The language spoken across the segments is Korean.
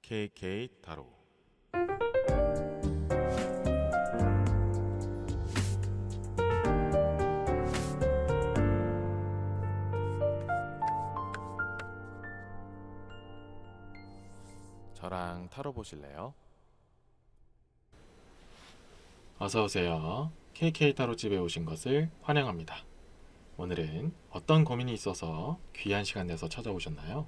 KK 타로. 저랑 타로 보실래요? 어서오세요. KK 타로 집에 오신 것을 환영합니다. 오늘은 어떤 고민이 있어서 귀한 시간 내서 찾아오셨나요?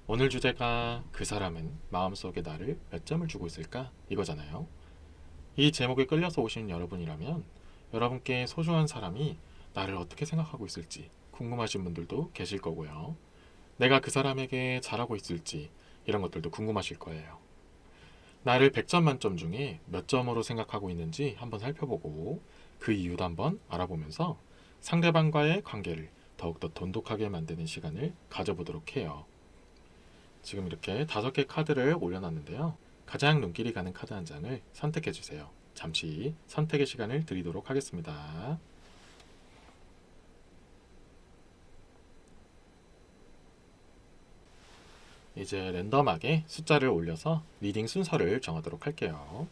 오늘 주제가 그 사람은 마음속에 나를 몇 점을 주고 있을까? 이거잖아요. 이 제목에 끌려서 오신 여러분이라면 여러분께 소중한 사람이 나를 어떻게 생각하고 있을지 궁금하신 분들도 계실 거고요. 내가 그 사람에게 잘하고 있을지 이런 것들도 궁금하실 거예요. 나를 100점 만점 중에 몇 점으로 생각하고 있는지 한번 살펴보고 그 이유도 한번 알아보면서 상대방과의 관계를 더욱더 돈독하게 만드는 시간을 가져보도록 해요. 지금 이렇게 5개 카드를 올려놨는데요. 가장 눈길이 가는 카드 한 장을 선택해주세요. 잠시 선택의 시간을 드리도록 하겠습니다. 이제 랜덤하게 숫자를 올려서 리딩 순서를 정하도록 할게요.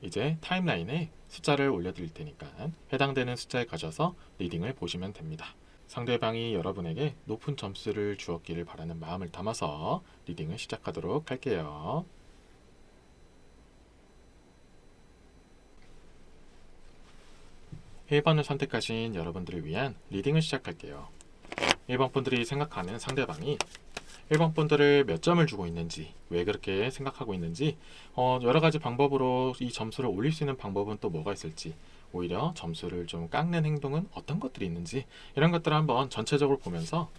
이제 타임라인에 숫자를 올려드릴 테니까 해당되는 숫자에 가셔서 리딩을 보시면 됩니다. 상대방이 여러분에게 높은 점수를 주었기를 바라는 마음을 담아서 리딩을 시작하도록 할게요. 일 번을 선택하신 여러분들을 위한 리딩을 시작할게요. 1번 분들이 생각하는 상대방이 1번 분들을 몇 점을 주고 있는지, 왜 그렇게 생각하고 있는지, 여러 가지 방법으로 이 점수를 올릴 수 있는 방법은 또 뭐가 있을지, 오히려 점수를 좀 깎는 행동은 어떤 것들이 있는지, 이런 것들을 한번 전체적으로 보면서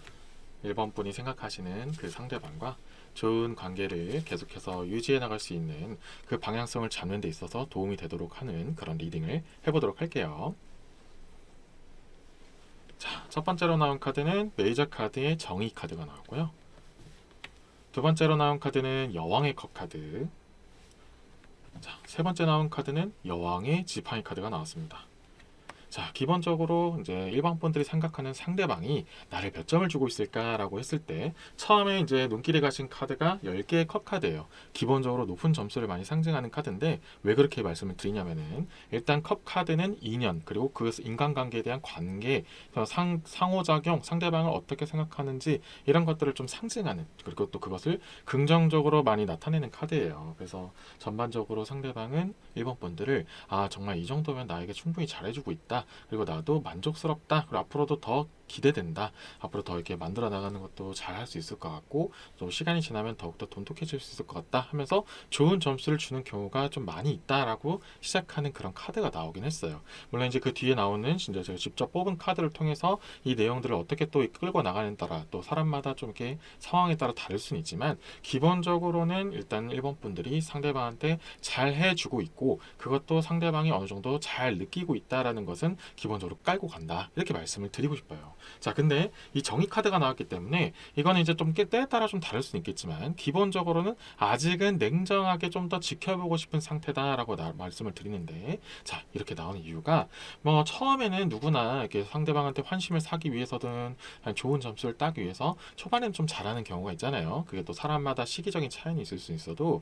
1번 분이 생각하시는 그 상대방과 좋은 관계를 계속해서 유지해 나갈 수 있는 그 방향성을 잡는 데 있어서 도움이 되도록 하는 그런 리딩을 해보도록 할게요. 자, 첫 번째로 나온 카드는 메이저 카드의 정의 카드가 나왔고요. 두 번째로 나온 카드는 여왕의 컵 카드. 자, 세 번째 나온 카드는 여왕의 지팡이 카드가 나왔습니다. 자, 기본적으로 이제 일반 분들이 생각하는 상대방이 나를 몇 점을 주고 있을까라고 했을 때 처음에 이제 눈길에 가신 카드가 10개의 컵 카드예요. 기본적으로 높은 점수를 많이 상징하는 카드인데 왜 그렇게 말씀을 드리냐면은 일단 컵 카드는 인연 그리고 그 인간관계에 대한 관계, 상호작용, 상대방을 어떻게 생각하는지 이런 것들을 좀 상징하는 그리고 또 그것을 긍정적으로 많이 나타내는 카드예요. 그래서 전반적으로 상대방은 일본 분들을 정말 이 정도면 나에게 충분히 잘해주고 있다. 그리고 나도 만족스럽다. 그리고 앞으로도 더 기대된다. 앞으로 더 이렇게 만들어 나가는 것도 잘 할 수 있을 것 같고 또 시간이 지나면 더욱더 돈독해질 수 있을 것 같다 하면서 좋은 점수를 주는 경우가 좀 많이 있다라고 시작하는 그런 카드가 나오긴 했어요. 물론 이제 그 뒤에 나오는 진짜 제가 직접 뽑은 카드를 통해서 이 내용들을 어떻게 또 끌고 나가는 따라 또 사람마다 좀 이렇게 상황에 따라 다를 수는 있지만 기본적으로는 일단 일본 분들이 상대방한테 잘 해주고 있고 그것도 상대방이 어느 정도 잘 느끼고 있다라는 것은 기본적으로 깔고 간다. 이렇게 말씀을 드리고 싶어요. 자, 근데 이 정의 카드가 나왔기 때문에 이거는 이제 좀 때에 따라 좀 다를 수는 있겠지만 기본적으로는 아직은 냉정하게 좀 더 지켜보고 싶은 상태다라고 말씀을 드리는데 자, 이렇게 나오는 이유가 뭐 처음에는 누구나 이렇게 상대방한테 환심을 사기 위해서든 아니 좋은 점수를 따기 위해서 초반에는 좀 잘하는 경우가 있잖아요. 그게 또 사람마다 시기적인 차이는 있을 수 있어도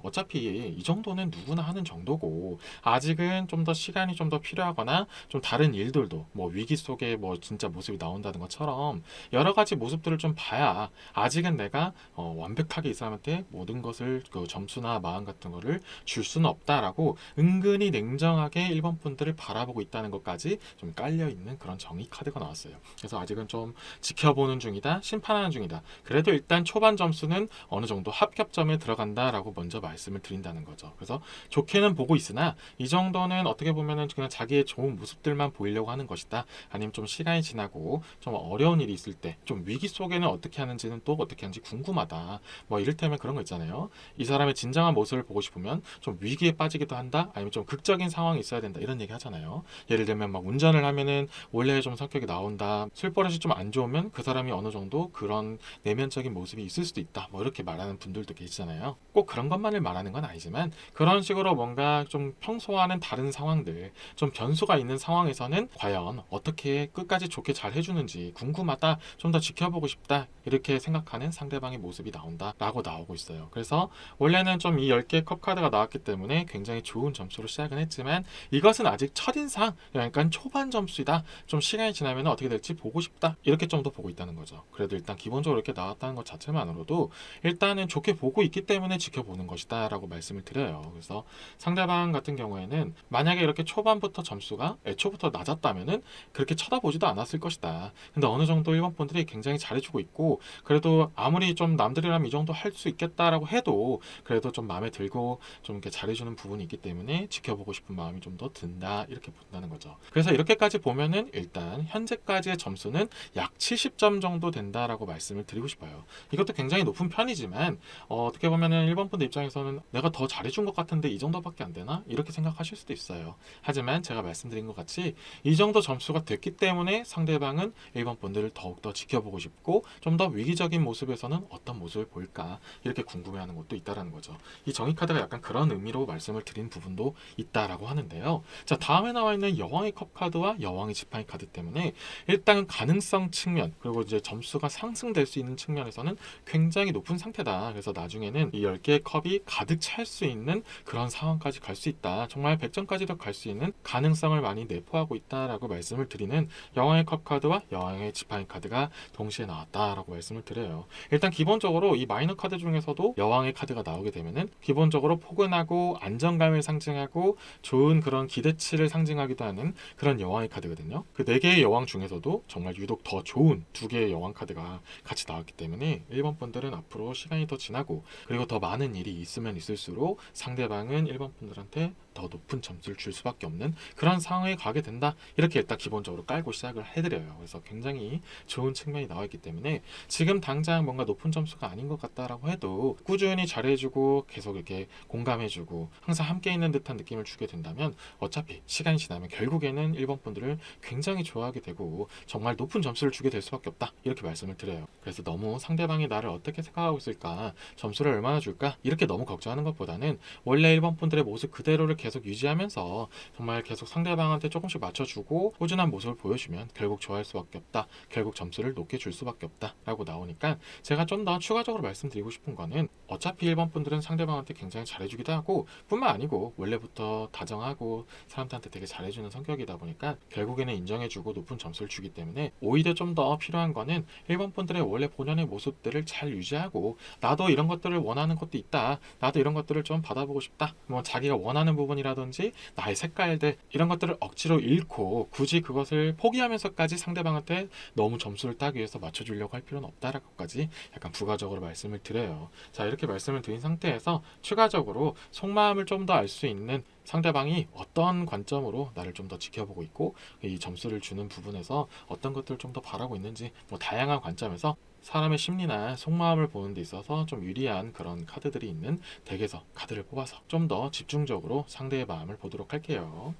어차피 이 정도는 누구나 하는 정도고 아직은 좀 더 시간이 좀 더 필요하거나 좀 다른 일들도 뭐 위기 속에 뭐 진짜 모습이 나온다는 것처럼 여러 가지 모습들을 좀 봐야 아직은 내가 완벽하게 이 사람한테 모든 것을 그 점수나 마음 같은 거를 줄 수는 없다라고 은근히 냉정하게 일본 분들을 바라보고 있다는 것까지 좀 깔려 있는 그런 정의 카드가 나왔어요. 그래서 아직은 좀 지켜보는 중이다, 심판하는 중이다. 그래도 일단 초반 점수는 어느 정도 합격점에 들어간다라고 먼저 말씀을 드린다는 거죠. 그래서 좋게는 보고 있으나 이 정도는 어떻게 보면은 그냥 자기의 좋은 모습들만 보이려고 하는 것이다. 아니면 좀 시간이 지나고 하고 좀 어려운 일이 있을 때 좀 위기 속에는 어떻게 하는지는 또 어떻게 하는지 궁금하다. 뭐 이를테면 그런 거 있잖아요. 이 사람의 진정한 모습을 보고 싶으면 좀 위기에 빠지기도 한다. 아니면 좀 극적인 상황이 있어야 된다. 이런 얘기 하잖아요. 예를 들면 막 운전을 하면은 원래 좀 성격이 나온다. 술버릇이 좀 안 좋으면 그 사람이 어느 정도 그런 내면적인 모습이 있을 수도 있다. 뭐 이렇게 말하는 분들도 계시잖아요. 꼭 그런 것만을 말하는 건 아니지만 그런 식으로 뭔가 좀 평소와는 다른 상황들, 좀 변수가 있는 상황에서는 과연 어떻게 끝까지 좋게 잘 해주는지 궁금하다, 좀 더 지켜보고 싶다 이렇게 생각하는 상대방의 모습이 나온다라고 나오고 있어요. 그래서 원래는 좀 이 10개의 컵 카드가 나왔기 때문에 굉장히 좋은 점수로 시작은 했지만 이것은 아직 첫인상, 그러니까 초반 점수이다. 좀 시간이 지나면 어떻게 될지 보고 싶다. 이렇게 좀 더 보고 있다는 거죠. 그래도 일단 기본적으로 이렇게 나왔다는 것 자체만으로도 일단은 좋게 보고 있기 때문에 지켜보는 것이다 라고 말씀을 드려요. 그래서 상대방 같은 경우에는 만약에 이렇게 초반부터 점수가 애초부터 낮았다면은 그렇게 쳐다보지도 않았을 것이다. 근데 어느 정도 일본 분들이 굉장히 잘해주고 있고 그래도 아무리 좀 남들이라면 이 정도 할 수 있겠다라고 해도 그래도 좀 마음에 들고 좀 이렇게 잘해주는 부분이 있기 때문에 지켜보고 싶은 마음이 좀 더 든다 이렇게 본다는 거죠. 그래서 이렇게까지 보면은 일단 현재까지의 점수는 약 70점 정도 된다라고 말씀을 드리고 싶어요. 이것도 굉장히 높은 편이지만 어떻게 보면은 일본 분들 입장에서는 내가 더 잘해준 것 같은데 이 정도밖에 안 되나 이렇게 생각하실 수도 있어요. 하지만 제가 말씀드린 것 같이 이 정도 점수가 됐기 때문에 상대방은 일본 분들을 더욱더 지켜보고 싶고 좀 더 위기적인 모습에서는 어떤 모습을 보일까 이렇게 궁금해하는 것도 있다라는 거죠. 이 정의 카드가 약간 그런 의미로 말씀을 드린 부분도 있다라고 하는데요. 자, 다음에 나와 있는 여왕의 컵 카드와 여왕의 지팡이 카드 때문에 일단 가능성 측면 그리고 이제 점수가 상승될 수 있는 측면에서는 굉장히 높은 상태다. 그래서 나중에는 이 10개의 컵이 가득 찰 수 있는 그런 상황까지 갈 수 있다. 정말 100점까지도 갈 수 있는 가능성을 많이 내포하고 있다라고 말씀을 드리는 여왕의 컵 카드와 여왕의 지팡이 카드가 동시에 나왔다라고 말씀을 드려요. 일단 기본적으로 이 마이너 카드 중에서도 여왕의 카드가 나오게 되면은 기본적으로 포근하고 안정감을 상징하고 좋은 그런 기대치를 상징하기도 하는 그런 여왕의 카드거든요. 그 4개의 여왕 중에서도 정말 유독 더 좋은 2개의 여왕 카드가 같이 나왔기 때문에 일본 분들은 앞으로 시간이 더 지나고 그리고 더 많은 일이 있으면 있을수록 상대방은 일본 분들한테 더 높은 점수를 줄 수밖에 없는 그런 상황에 가게 된다. 이렇게 일단 기본적으로 깔고 시작을 해드려요. 그래서 굉장히 좋은 측면이 나와 있기 때문에 지금 당장 뭔가 높은 점수가 아닌 것 같다라고 해도 꾸준히 잘해주고 계속 이렇게 공감해주고 항상 함께 있는 듯한 느낌을 주게 된다면 어차피 시간이 지나면 결국에는 일본 분들을 굉장히 좋아하게 되고 정말 높은 점수를 주게 될 수밖에 없다. 이렇게 말씀을 드려요. 그래서 너무 상대방이 나를 어떻게 생각하고 있을까, 점수를 얼마나 줄까 이렇게 너무 걱정하는 것보다는 원래 일본 분들의 모습 그대로를 계속 유지하면서 정말 계속 상대방한테 조금씩 맞춰주고 꾸준한 모습을 보여주면 결국 좋아할 수밖에 없다. 결국 점수를 높게 줄 수밖에 없다 라고 나오니까 제가 좀 더 추가적으로 말씀드리고 싶은 거는 어차피 일본 분들은 상대방한테 굉장히 잘해주기도 하고 뿐만 아니고 원래부터 다정하고 사람들한테 되게 잘해주는 성격이다 보니까 결국에는 인정해주고 높은 점수를 주기 때문에 오히려 좀 더 필요한 거는 일본 분들의 원래 본연의 모습들을 잘 유지하고 나도 이런 것들을 원하는 것도 있다. 나도 이런 것들을 좀 받아보고 싶다. 뭐 자기가 원하는 부분이라든지 나의 색깔들 이런 것들을 억지로 잃고 굳이 그것을 포기하면서까지 상대방한테 너무 점수를 따기 위해서 맞춰주려고 할 필요는 없다라고까지 약간 부가적으로 말씀을 드려요. 자, 이렇게 말씀을 드린 상태에서 추가적으로 속마음을 좀 더 알 수 있는 상대방이 어떤 관점으로 나를 좀 더 지켜보고 있고 이 점수를 주는 부분에서 어떤 것들을 좀 더 바라고 있는지 뭐 다양한 관점에서 사람의 심리나 속마음을 보는 데 있어서 좀 유리한 그런 카드들이 있는 덱에서 카드를 뽑아서 좀 더 집중적으로 상대의 마음을 보도록 할게요.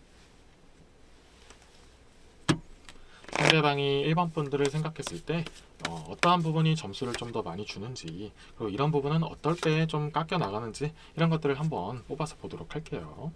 상대방이 1번 분들을 생각했을 때 어떠한 부분이 점수를 좀 더 많이 주는지 그리고 이런 부분은 어떨 때 좀 깎여 나가는지 이런 것들을 한번 뽑아서 보도록 할게요.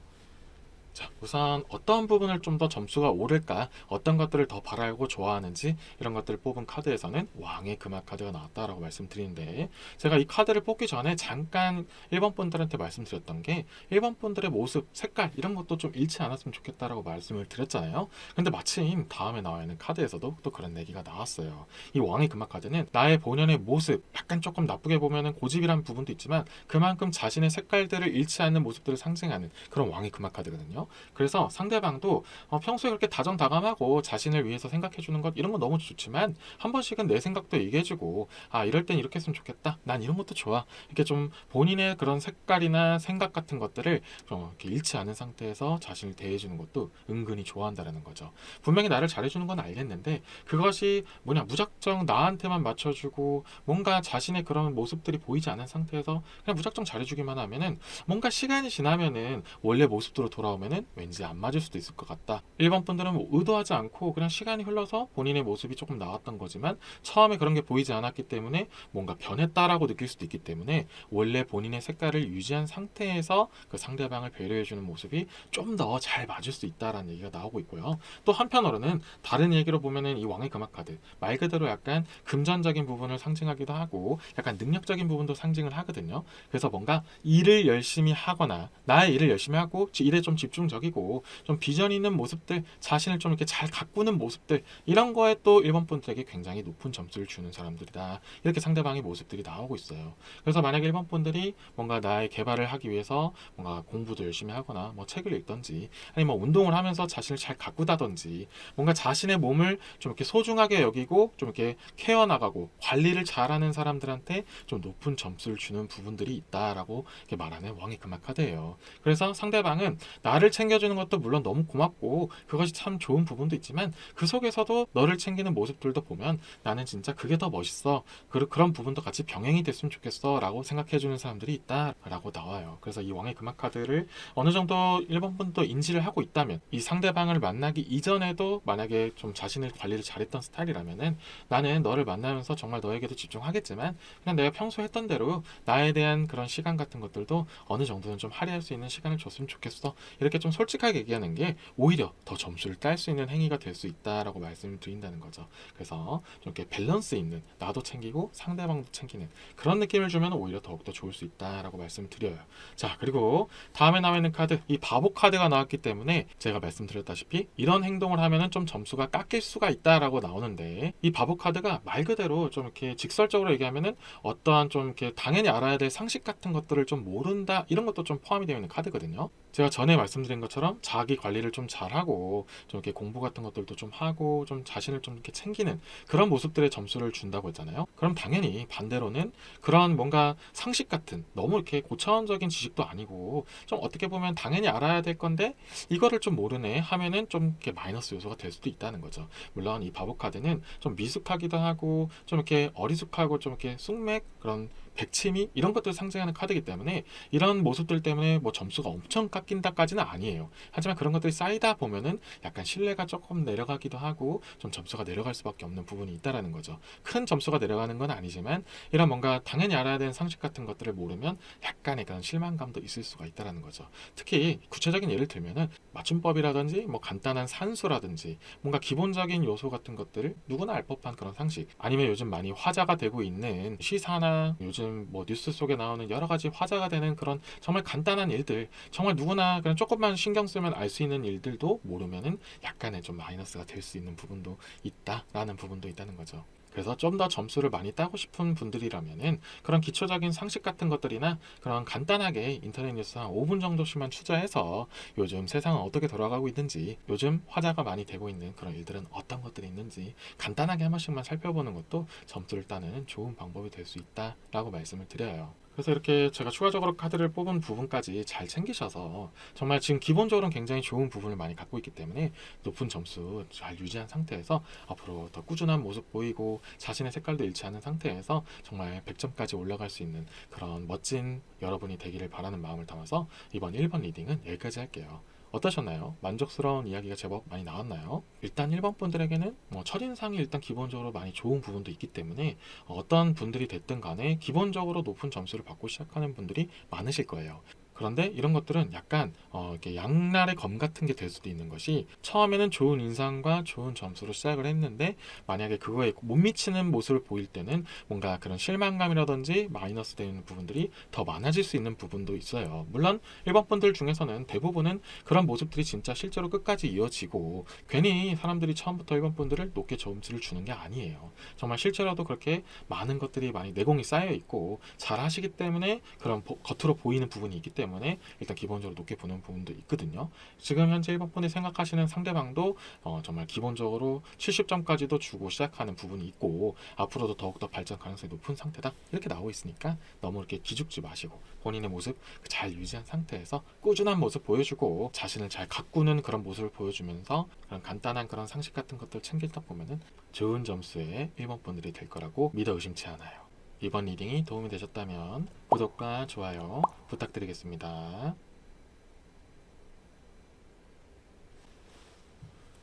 자, 우선 어떤 부분을 좀 더 점수가 오를까, 어떤 것들을 더 바라고 좋아하는지 이런 것들을 뽑은 카드에서는 왕의 금화 카드가 나왔다라고 말씀드리는데 제가 이 카드를 뽑기 전에 잠깐 1번 분들한테 말씀드렸던 게 1번 분들의 모습, 색깔 이런 것도 좀 잃지 않았으면 좋겠다라고 말씀을 드렸잖아요. 근데 마침 다음에 나와 있는 카드에서도 또 그런 얘기가 나왔어요. 이 왕의 금화 카드는 나의 본연의 모습, 약간 조금 나쁘게 보면은 고집이란 부분도 있지만 그만큼 자신의 색깔들을 잃지 않는 모습들을 상징하는 그런 왕의 금화 카드거든요. 그래서 상대방도 평소에 그렇게 다정다감하고 자신을 위해서 생각해주는 것 이런 건 너무 좋지만 한 번씩은 내 생각도 얘기해주고 이럴 땐 이렇게 했으면 좋겠다. 난 이런 것도 좋아. 이렇게 좀 본인의 그런 색깔이나 생각 같은 것들을 좀 이렇게 잃지 않은 상태에서 자신을 대해주는 것도 은근히 좋아한다라는 거죠. 분명히 나를 잘해주는 건 알겠는데 그것이 무작정 나한테만 맞춰주고 뭔가 자신의 그런 모습들이 보이지 않은 상태에서 그냥 무작정 잘해주기만 하면은 뭔가 시간이 지나면은 원래 모습대로 돌아오면은 왠지 안 맞을 수도 있을 것 같다. 일반 분들은 뭐 의도하지 않고 그냥 시간이 흘러서 본인의 모습이 조금 나왔던 거지만 처음에 그런 게 보이지 않았기 때문에 뭔가 변했다라고 느낄 수도 있기 때문에 원래 본인의 색깔을 유지한 상태에서 그 상대방을 배려해주는 모습이 좀 더 잘 맞을 수 있다라는 얘기가 나오고 있고요. 또 한편으로는 다른 얘기로 보면은 이 왕의 금화 카드 말 그대로 약간 금전적인 부분을 상징하기도 하고 약간 능력적인 부분도 상징을 하거든요. 그래서 뭔가 일을 열심히 하거나 나의 일을 열심히 하고 일에 좀 집중적이고 좀 비전 있는 모습들 자신을 좀 이렇게 잘 가꾸는 모습들 이런 거에 또 일본 분들에게 굉장히 높은 점수를 주는 사람들이다. 이렇게 상대방의 모습들이 나오고 있어요. 그래서 만약에 일본 분들이 뭔가 나의 개발을 하기 위해서 뭔가 공부도 열심히 하거나 뭐 책을 읽던지 아니면 뭐 운동을 하면서 자신을 잘 가꾸다든지 뭔가 자신의 몸을 좀 이렇게 소중하게 여기고 좀 이렇게 케어 나가고 관리를 잘하는 사람들한테 좀 높은 점수를 주는 부분들이 있다라고 이렇게 말하는 왕의 금화 카드예요. 그래서 상대방은 나를 챙겨주는 것도 물론 너무 고맙고 그것이 참 좋은 부분도 있지만 그 속에서도 너를 챙기는 모습들도 보면 나는 진짜 그게 더 멋있어. 그런 부분도 같이 병행이 됐으면 좋겠어 라고 생각해주는 사람들이 있다라고 나와요. 그래서 이 왕의 금화 카드를 어느 정도 일본 분도 인지를 하고 있다면 이 상대방을 만나기 이전에도 만약에 좀 자신을 관리를 잘했던 스타일이라면은 나는 너를 만나면서 정말 너에게도 집중하겠지만 그냥 내가 평소 했던 대로 나에 대한 그런 시간 같은 것들도 어느 정도는 좀 할애할 수 있는 시간을 줬으면 좋겠어. 이렇게 좀 솔직하게 얘기하는 게 오히려 더 점수를 딸 수 있는 행위가 될 수 있다라고 말씀을 드린다는 거죠. 그래서 좀 이렇게 밸런스 있는 나도 챙기고 상대방도 챙기는 그런 느낌을 주면 오히려 더욱더 좋을 수 있다라고 말씀을 드려요. 자, 그리고 다음에 나와 있는 카드 이 바보 카드가 나왔기 때문에 제가 말씀드렸다시피 이런 행동을 하면은 좀 점수가 깎일 수가 있다라고 나오는데 이 바보 카드가 말 그대로 좀 이렇게 직설적으로 얘기하면은 어떠한 좀 이렇게 당연히 알아야 될 상식 같은 것들을 좀 모른다 이런 것도 좀 포함이 되어 있는 카드거든요. 제가 전에 말씀드린 것처럼 자기 관리를 좀 잘하고 좀 이렇게 공부 같은 것들도 좀 하고 좀 자신을 좀 이렇게 챙기는 그런 모습들의 점수를 준다고 했잖아요. 그럼 당연히 반대로는 그런 뭔가 상식 같은 너무 이렇게 고차원적인 지식도 아니고 좀 어떻게 보면 당연히 알아야 될 건데 이거를 좀 모르네 하면은 좀 이렇게 마이너스 요소가 될 수도 있다는 거죠. 물론 이 바보 카드는 좀 미숙하기도 하고 좀 이렇게 어리숙하고 좀 이렇게 쑥맥 그런 백치미 이런 것들을 상징하는 카드이기 때문에 이런 모습들 때문에 뭐 점수가 엄청 깎인다까지는 아니에요. 하지만 그런 것들이 쌓이다 보면은 약간 신뢰가 조금 내려가기도 하고 좀 점수가 내려갈 수밖에 없는 부분이 있다라는 거죠. 큰 점수가 내려가는 건 아니지만 이런 뭔가 당연히 알아야 되는 상식 같은 것들을 모르면 약간의 그런 실망감도 있을 수가 있다라는 거죠. 특히 구체적인 예를 들면은 맞춤법이라든지 뭐 간단한 산수라든지 뭔가 기본적인 요소 같은 것들을 누구나 알 법한 그런 상식 아니면 요즘 많이 화제가 되고 있는 시사나 요즘 뭐 뉴스 속에 나오는 여러 가지 화제가 되는 그런 정말 간단한 일들 정말 누구나 그냥 조금만 신경 쓰면 알 수 있는 일들도 모르면은 약간의 좀 마이너스가 될 수 있는 부분도 있다라는 부분도 있다는 거죠. 그래서 좀 더 점수를 많이 따고 싶은 분들이라면은 그런 기초적인 상식 같은 것들이나 그런 간단하게 인터넷 뉴스 한 5분 정도씩만 취재해서 요즘 세상은 어떻게 돌아가고 있는지 요즘 화제가 많이 되고 있는 그런 일들은 어떤 것들이 있는지 간단하게 한 번씩만 살펴보는 것도 점수를 따는 좋은 방법이 될 수 있다라고 말씀을 드려요. 그래서 이렇게 제가 추가적으로 카드를 뽑은 부분까지 잘 챙기셔서 정말 지금 기본적으로는 굉장히 좋은 부분을 많이 갖고 있기 때문에 높은 점수 잘 유지한 상태에서 앞으로 더 꾸준한 모습 보이고 자신의 색깔도 잃지 않은 상태에서 정말 100점까지 올라갈 수 있는 그런 멋진 여러분이 되기를 바라는 마음을 담아서 이번 1번 리딩은 여기까지 할게요. 어떠셨나요? 만족스러운 이야기가 제법 많이 나왔나요? 일단 1번 분들에게는 뭐 첫인상이 일단 기본적으로 많이 좋은 부분도 있기 때문에 어떤 분들이 됐든 간에 기본적으로 높은 점수를 받고 시작하는 분들이 많으실 거예요. 그런데 이런 것들은 약간 이렇게 양날의 검 같은 게 될 수도 있는 것이 처음에는 좋은 인상과 좋은 점수로 시작을 했는데 만약에 그거에 못 미치는 모습을 보일 때는 뭔가 그런 실망감이라든지 마이너스 되는 부분들이 더 많아질 수 있는 부분도 있어요. 물론 일반 분들 중에서는 대부분은 그런 모습들이 진짜 실제로 끝까지 이어지고 괜히 사람들이 처음부터 일반 분들을 높게 점수를 주는 게 아니에요. 정말 실제로도 그렇게 많은 것들이 많이 내공이 쌓여 있고 잘 하시기 때문에 그런 겉으로 보이는 부분이 있기 때문에 때문에 일단 기본적으로 높게 보는 부분도 있거든요. 지금 현재 1번 분이 생각하시는 상대방도 정말 기본적으로 70점까지도 주고 시작하는 부분이 있고 앞으로도 더욱더 발전 가능성이 높은 상태다 이렇게 나오고 있으니까 너무 이렇게 기죽지 마시고 본인의 모습 잘 유지한 상태에서 꾸준한 모습 보여주고 자신을 잘 가꾸는 그런 모습을 보여주면서 그런 간단한 그런 상식 같은 것들 챙기다 보면은 좋은 점수의 1번 분들이 될 거라고 믿어 의심치 않아요. 이번 리딩이 도움이 되셨다면 구독과 좋아요 부탁드리겠습니다.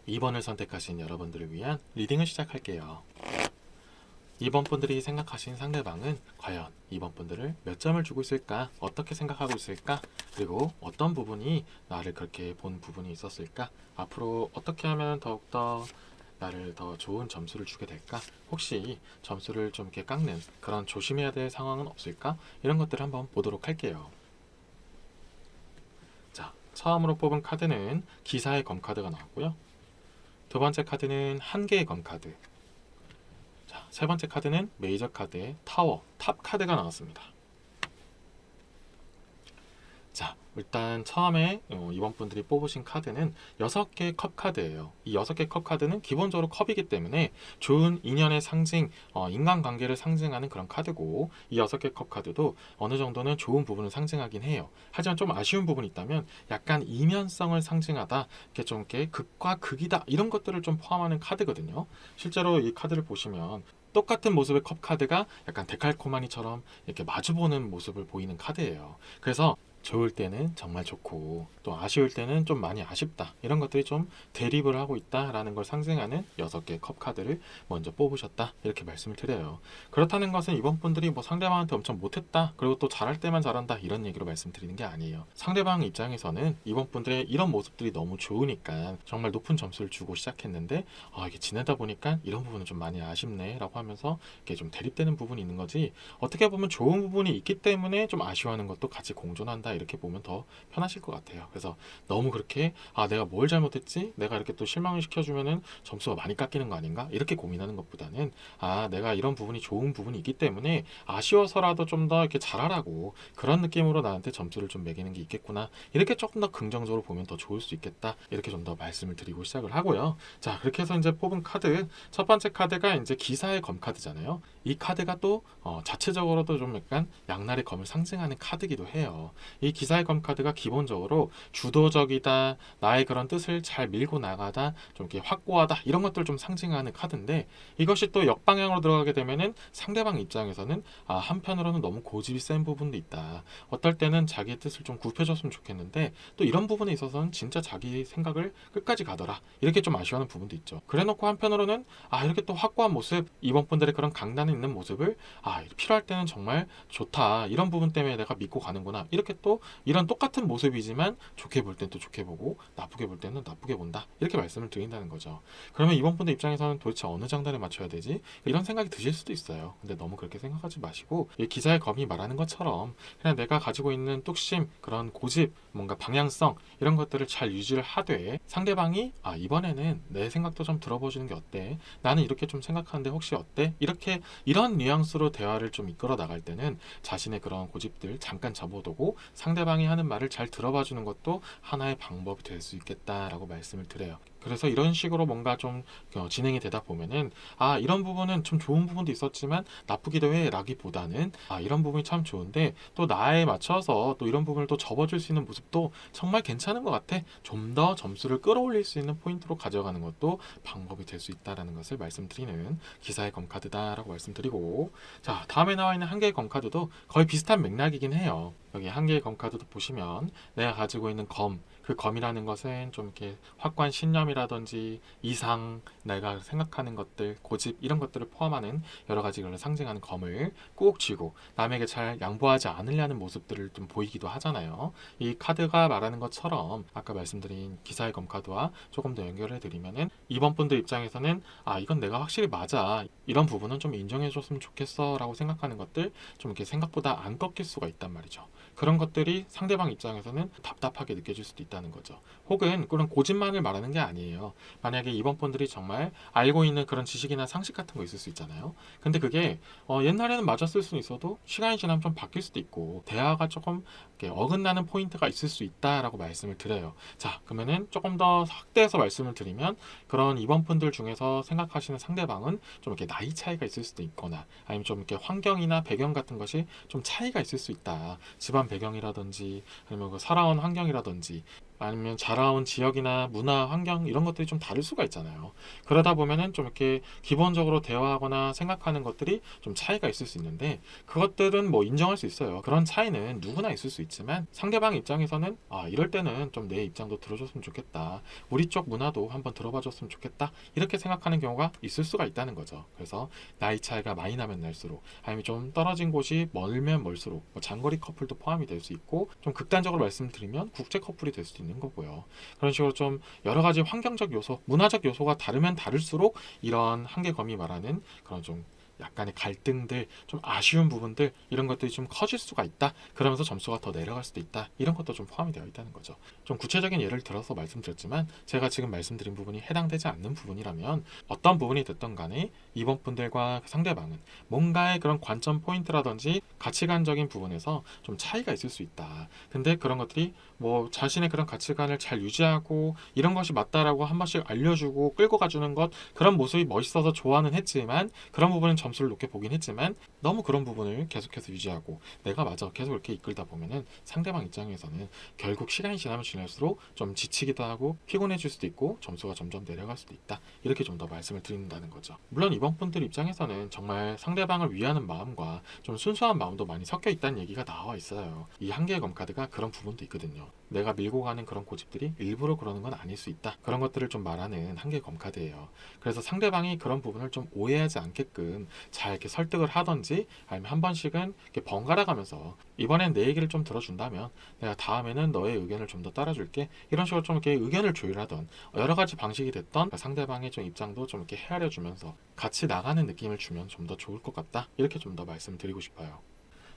2번을 선택하신 여러분들을 위한 리딩을 시작할게요. 2번 분들이 생각하신 상대방은 과연 2번 분들을 몇 점을 주고 있을까? 어떻게 생각하고 있을까? 그리고 어떤 부분이 나를 그렇게 본 부분이 있었을까? 앞으로 어떻게 하면 더욱더 나를 더 좋은 점수를 주게 될까? 혹시 점수를 좀 이렇게 깎는 그런 조심해야 될 상황은 없을까? 이런 것들을 한번 보도록 할게요. 자, 처음으로 뽑은 카드는 기사의 검 카드가 나왔고요. 두 번째 카드는 한 개의 검 카드. 자, 세 번째 카드는 메이저 카드의 타워, 탑 카드가 나왔습니다. 자, 일단 처음에 이번 분들이 뽑으신 카드는 6개 컵 카드예요. 이 6개 컵 카드는 기본적으로 컵이기 때문에 좋은 인연의 상징, 인간관계를 상징하는 그런 카드고 이 6개 컵 카드도 어느 정도는 좋은 부분을 상징하긴 해요. 하지만 좀 아쉬운 부분이 있다면 약간 이면성을 상징하다, 이렇게 좀 이렇게 극과 극이다 이런 것들을 좀 포함하는 카드거든요. 실제로 이 카드를 보시면 똑같은 모습의 컵 카드가 약간 데칼코마니처럼 이렇게 마주보는 모습을 보이는 카드예요. 그래서 좋을 때는 정말 좋고 또 아쉬울 때는 좀 많이 아쉽다 이런 것들이 좀 대립을 하고 있다라는 걸 상징하는 6개의 컵 카드를 먼저 뽑으셨다 이렇게 말씀을 드려요. 그렇다는 것은 이번 분들이 뭐 상대방한테 엄청 못했다 그리고 또 잘할 때만 잘한다 이런 얘기로 말씀드리는 게 아니에요. 상대방 입장에서는 이번 분들의 이런 모습들이 너무 좋으니까 정말 높은 점수를 주고 시작했는데 이게 지내다 보니까 이런 부분은 좀 많이 아쉽네 라고 하면서 이게 좀 대립되는 부분이 있는 거지, 어떻게 보면 좋은 부분이 있기 때문에 좀 아쉬워하는 것도 같이 공존한다 이렇게 보면 더 편하실 것 같아요. 그래서 너무 그렇게 내가 뭘 잘못했지? 내가 이렇게 또 실망을 시켜주면은 점수가 많이 깎이는 거 아닌가? 이렇게 고민하는 것보다는 내가 이런 부분이 좋은 부분이 있기 때문에 아쉬워서라도 좀 더 이렇게 잘하라고 그런 느낌으로 나한테 점수를 좀 매기는 게 있겠구나. 이렇게 조금 더 긍정적으로 보면 더 좋을 수 있겠다. 이렇게 좀 더 말씀을 드리고 시작을 하고요. 자, 그렇게 해서 이제 뽑은 카드 첫 번째 카드가 이제 기사의 검 카드잖아요. 이 카드가 또 자체적으로도 좀 약간 양날의 검을 상징하는 카드기도 해요. 이 기사의 검 카드가 기본적으로 주도적이다, 나의 그런 뜻을 잘 밀고 나가다, 좀 이렇게 확고하다 이런 것들을 좀 상징하는 카드인데, 이것이 또 역방향으로 들어가게 되면은 상대방 입장에서는 한편으로는 너무 고집이 센 부분도 있다. 어떨 때는 자기의 뜻을 좀 굽혀줬으면 좋겠는데 또 이런 부분에 있어서는 진짜 자기 생각을 끝까지 가더라. 이렇게 좀 아쉬워하는 부분도 있죠. 그래놓고 한편으로는 이렇게 또 확고한 모습, 이번 분들의 그런 강단에 있는 모습을 필요할 때는 정말 좋다. 이런 부분 때문에 내가 믿고 가는구나. 이렇게 또 이런 똑같은 모습이지만 좋게 볼 땐 또 좋게 보고 나쁘게 볼 때는 나쁘게 본다. 이렇게 말씀을 드린다는 거죠. 그러면 이번 분들 입장에서는 도대체 어느 장단에 맞춰야 되지? 이런 생각이 드실 수도 있어요. 근데 너무 그렇게 생각하지 마시고 이 기사의 검이 말하는 것처럼 그냥 내가 가지고 있는 뚝심, 그런 고집, 뭔가 방향성 이런 것들을 잘 유지를 하되 상대방이 이번에는 내 생각도 좀 들어보시는 게 어때? 나는 이렇게 좀 생각하는데 혹시 어때? 이렇게 이런 뉘앙스로 대화를 좀 이끌어 나갈 때는 자신의 그런 고집들 잠깐 접어두고 상대방이 하는 말을 잘 들어봐 주는 것도 하나의 방법이 될 수 있겠다라고 말씀을 드려요. 그래서 이런 식으로 뭔가 좀 진행이 되다 보면은 이런 부분은 좀 좋은 부분도 있었지만 나쁘기도 해 라기보다는 이런 부분이 참 좋은데 또 나에 맞춰서 또 이런 부분을 또 접어줄 수 있는 모습도 정말 괜찮은 것 같아. 좀 더 점수를 끌어올릴 수 있는 포인트로 가져가는 것도 방법이 될 수 있다라는 것을 말씀드리는 기사의 검카드다라고 말씀드리고, 자, 다음에 나와 있는 한 개의 검카드도 거의 비슷한 맥락이긴 해요. 여기 한 개의 검카드도 보시면 내가 가지고 있는 검, 그 검이라는 것은 좀 이렇게 확고한 신념이라든지 이상, 내가 생각하는 것들, 고집 이런 것들을 포함하는 여러 가지 걸 상징하는 검을 꼭 쥐고 남에게 잘 양보하지 않으려는 모습들을 좀 보이기도 하잖아요. 이 카드가 말하는 것처럼 아까 말씀드린 기사의 검 카드와 조금 더 연결해 드리면은 이번 분들 입장에서는 이건 내가 확실히 맞아, 이런 부분은 좀 인정해 줬으면 좋겠어 라고 생각하는 것들 좀 이렇게 생각보다 안 꺾일 수가 있단 말이죠. 그런 것들이 상대방 입장에서는 답답하게 느껴질 수도 있다. 있다는 거죠. 혹은 그런 고집만을 말하는 게 아니에요. 만약에 이번 분들이 정말 알고 있는 그런 지식이나 상식 같은 거 있을 수 있잖아요. 근데 그게 옛날에는 맞았을 수는 있어도 시간이 지나면 좀 바뀔 수도 있고 대화가 조금 이렇게 어긋나는 포인트가 있을 수 있다라고 말씀을 드려요. 자, 그러면은 조금 더 확대해서 말씀을 드리면 그런 이번 분들 중에서 생각하시는 상대방은 좀 이렇게 나이 차이가 있을 수도 있거나 아니면 좀 이렇게 환경이나 배경 같은 것이 좀 차이가 있을 수 있다. 집안 배경이라든지 아니면 그 살아온 환경이라든지 아니면 자라온 지역이나 문화, 환경 이런 것들이 좀 다를 수가 있잖아요. 그러다 보면은 좀 이렇게 기본적으로 대화하거나 생각하는 것들이 좀 차이가 있을 수 있는데 그것들은 뭐 인정할 수 있어요. 그런 차이는 누구나 있을 수 있지만 상대방 입장에서는 이럴 때는 좀 내 입장도 들어줬으면 좋겠다. 우리 쪽 문화도 한번 들어봐 줬으면 좋겠다. 이렇게 생각하는 경우가 있을 수가 있다는 거죠. 그래서 나이 차이가 많이 나면 날수록 아니면 좀 떨어진 곳이 멀면 멀수록 뭐 장거리 커플도 포함이 될 수 있고 좀 극단적으로 말씀드리면 국제 커플이 될 수도 있는 거고요. 그런 식으로 좀 여러 가지 환경적 요소, 문화적 요소가 다르면 다를수록 이런 한계검이 말하는 그런 좀 약간의 갈등들, 좀 아쉬운 부분들 이런 것들이 좀 커질 수가 있다. 그러면서 점수가 더 내려갈 수도 있다. 이런 것도 좀 포함이 되어 있다는 거죠. 좀 구체적인 예를 들어서 말씀드렸지만 제가 지금 말씀드린 부분이 해당되지 않는 부분이라면 어떤 부분이 됐던 간에 이번 분들과 상대방은 뭔가의 그런 관점 포인트라든지 가치관적인 부분에서 좀 차이가 있을 수 있다. 근데 그런 것들이 뭐 자신의 그런 가치관을 잘 유지하고 이런 것이 맞다라고 한 번씩 알려주고 끌고 가주는 것 그런 모습이 멋있어서 좋아는 했지만 그런 부분은 점수를 높게 보긴 했지만 너무 그런 부분을 계속해서 유지하고 내가 맞아 계속 이렇게 이끌다 보면은 상대방 입장에서는 결국 시간이 지나면 지날수록 좀 지치기도 하고 피곤해질 수도 있고 점수가 점점 내려갈 수도 있다. 이렇게 좀 더 말씀을 드린다는 거죠. 물론 이번 분들 입장에서는 정말 상대방을 위하는 마음과 좀 순수한 마음도 많이 섞여 있다는 얘기가 나와 있어요. 이 한계의 검카드가 그런 부분도 있거든요. 내가 밀고 가는 그런 고집들이 일부러 그러는 건 아닐 수 있다. 그런 것들을 좀 말하는 한계의 검카드예요. 그래서 상대방이 그런 부분을 좀 오해하지 않게끔 잘 이렇게 설득을 하던지 아니면 한 번씩은 이렇게 번갈아 가면서 이번엔 내 얘기를 좀 들어준다면 내가 다음에는 너의 의견을 좀 더 따라줄게 이런 식으로 좀 이렇게 의견을 조율하던 여러 가지 방식이 됐던 상대방의 좀 입장도 좀 이렇게 헤아려 주면서 같이 나가는 느낌을 주면 좀 더 좋을 것 같다 이렇게 좀 더 말씀드리고 싶어요.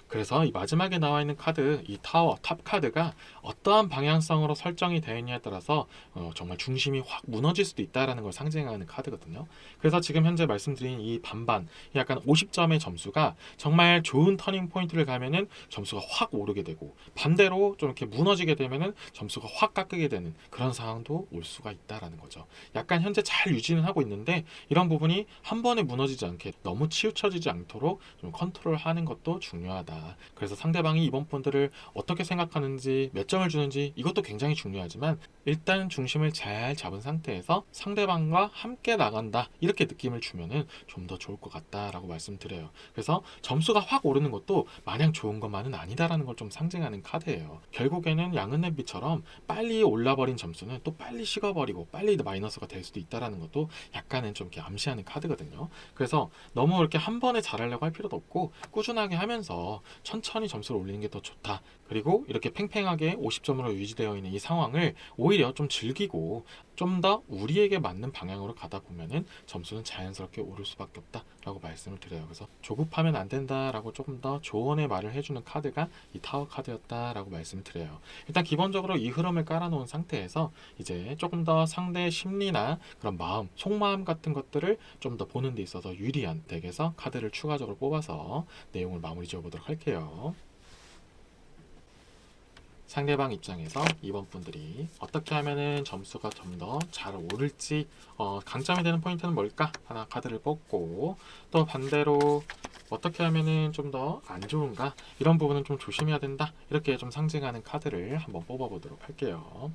그래서 이 마지막에 나와 있는 카드, 이 타워, 탑 카드가 어떠한 방향성으로 설정이 되어 있냐에 따라서 정말 중심이 확 무너질 수도 있다라는 걸 상징하는 카드거든요. 그래서 지금 현재 말씀드린 이 반반, 약간 50점의 점수가 정말 좋은 터닝 포인트를 가면은 점수가 확 오르게 되고 반대로 좀 이렇게 무너지게 되면은 점수가 확 깎이게 되는 그런 상황도 올 수가 있다라는 거죠. 약간 현재 잘 유지는 하고 있는데 이런 부분이 한 번에 무너지지 않게 너무 치우쳐지지 않도록 좀 컨트롤하는 것도 중요하다. 그래서 상대방이 이번 분들을 어떻게 생각하는지 몇 점을 주는지 이것도 굉장히 중요하지만 일단 중심을 잘 잡은 상태에서 상대방과 함께 나간다 이렇게 느낌을 주면은 좀 더 좋을 것 같다라고 말씀드려요. 그래서 점수가 확 오르는 것도 마냥 좋은 것만은 아니다라는 걸 좀 상징하는 카드예요. 결국에는 양은냄비처럼 빨리 올라버린 점수는 또 빨리 식어버리고 빨리 마이너스가 될 수도 있다라는 것도 약간은 좀 이렇게 암시하는 카드거든요. 그래서 너무 이렇게 한 번에 잘하려고 할 필요도 없고 꾸준하게 하면서 천천히 점수를 올리는 게 더 좋다. 그리고 이렇게 팽팽하게 50점으로 유지되어 있는 이 상황을 오히려 좀 즐기고 좀 더 우리에게 맞는 방향으로 가다 보면은 점수는 자연스럽게 오를 수밖에 없다라고 말씀을 드려요. 그래서 조급하면 안 된다라고 조금 더 조언의 말을 해주는 카드가 이 타워 카드였다라고 말씀을 드려요. 일단 기본적으로 이 흐름을 깔아놓은 상태에서 이제 조금 더 상대의 심리나 그런 마음, 속마음 같은 것들을 좀 더 보는 데 있어서 유리한 덱에서 카드를 추가적으로 뽑아서 내용을 마무리 지어보도록 할게요. 상대방 입장에서 이번 분들이 어떻게 하면은 점수가 좀 더 잘 오를지 강점이 되는 포인트는 뭘까? 하나 카드를 뽑고 또 반대로 어떻게 하면은 좀 더 안 좋은가? 이런 부분은 좀 조심해야 된다. 이렇게 좀 상징하는 카드를 한번 뽑아보도록 할게요.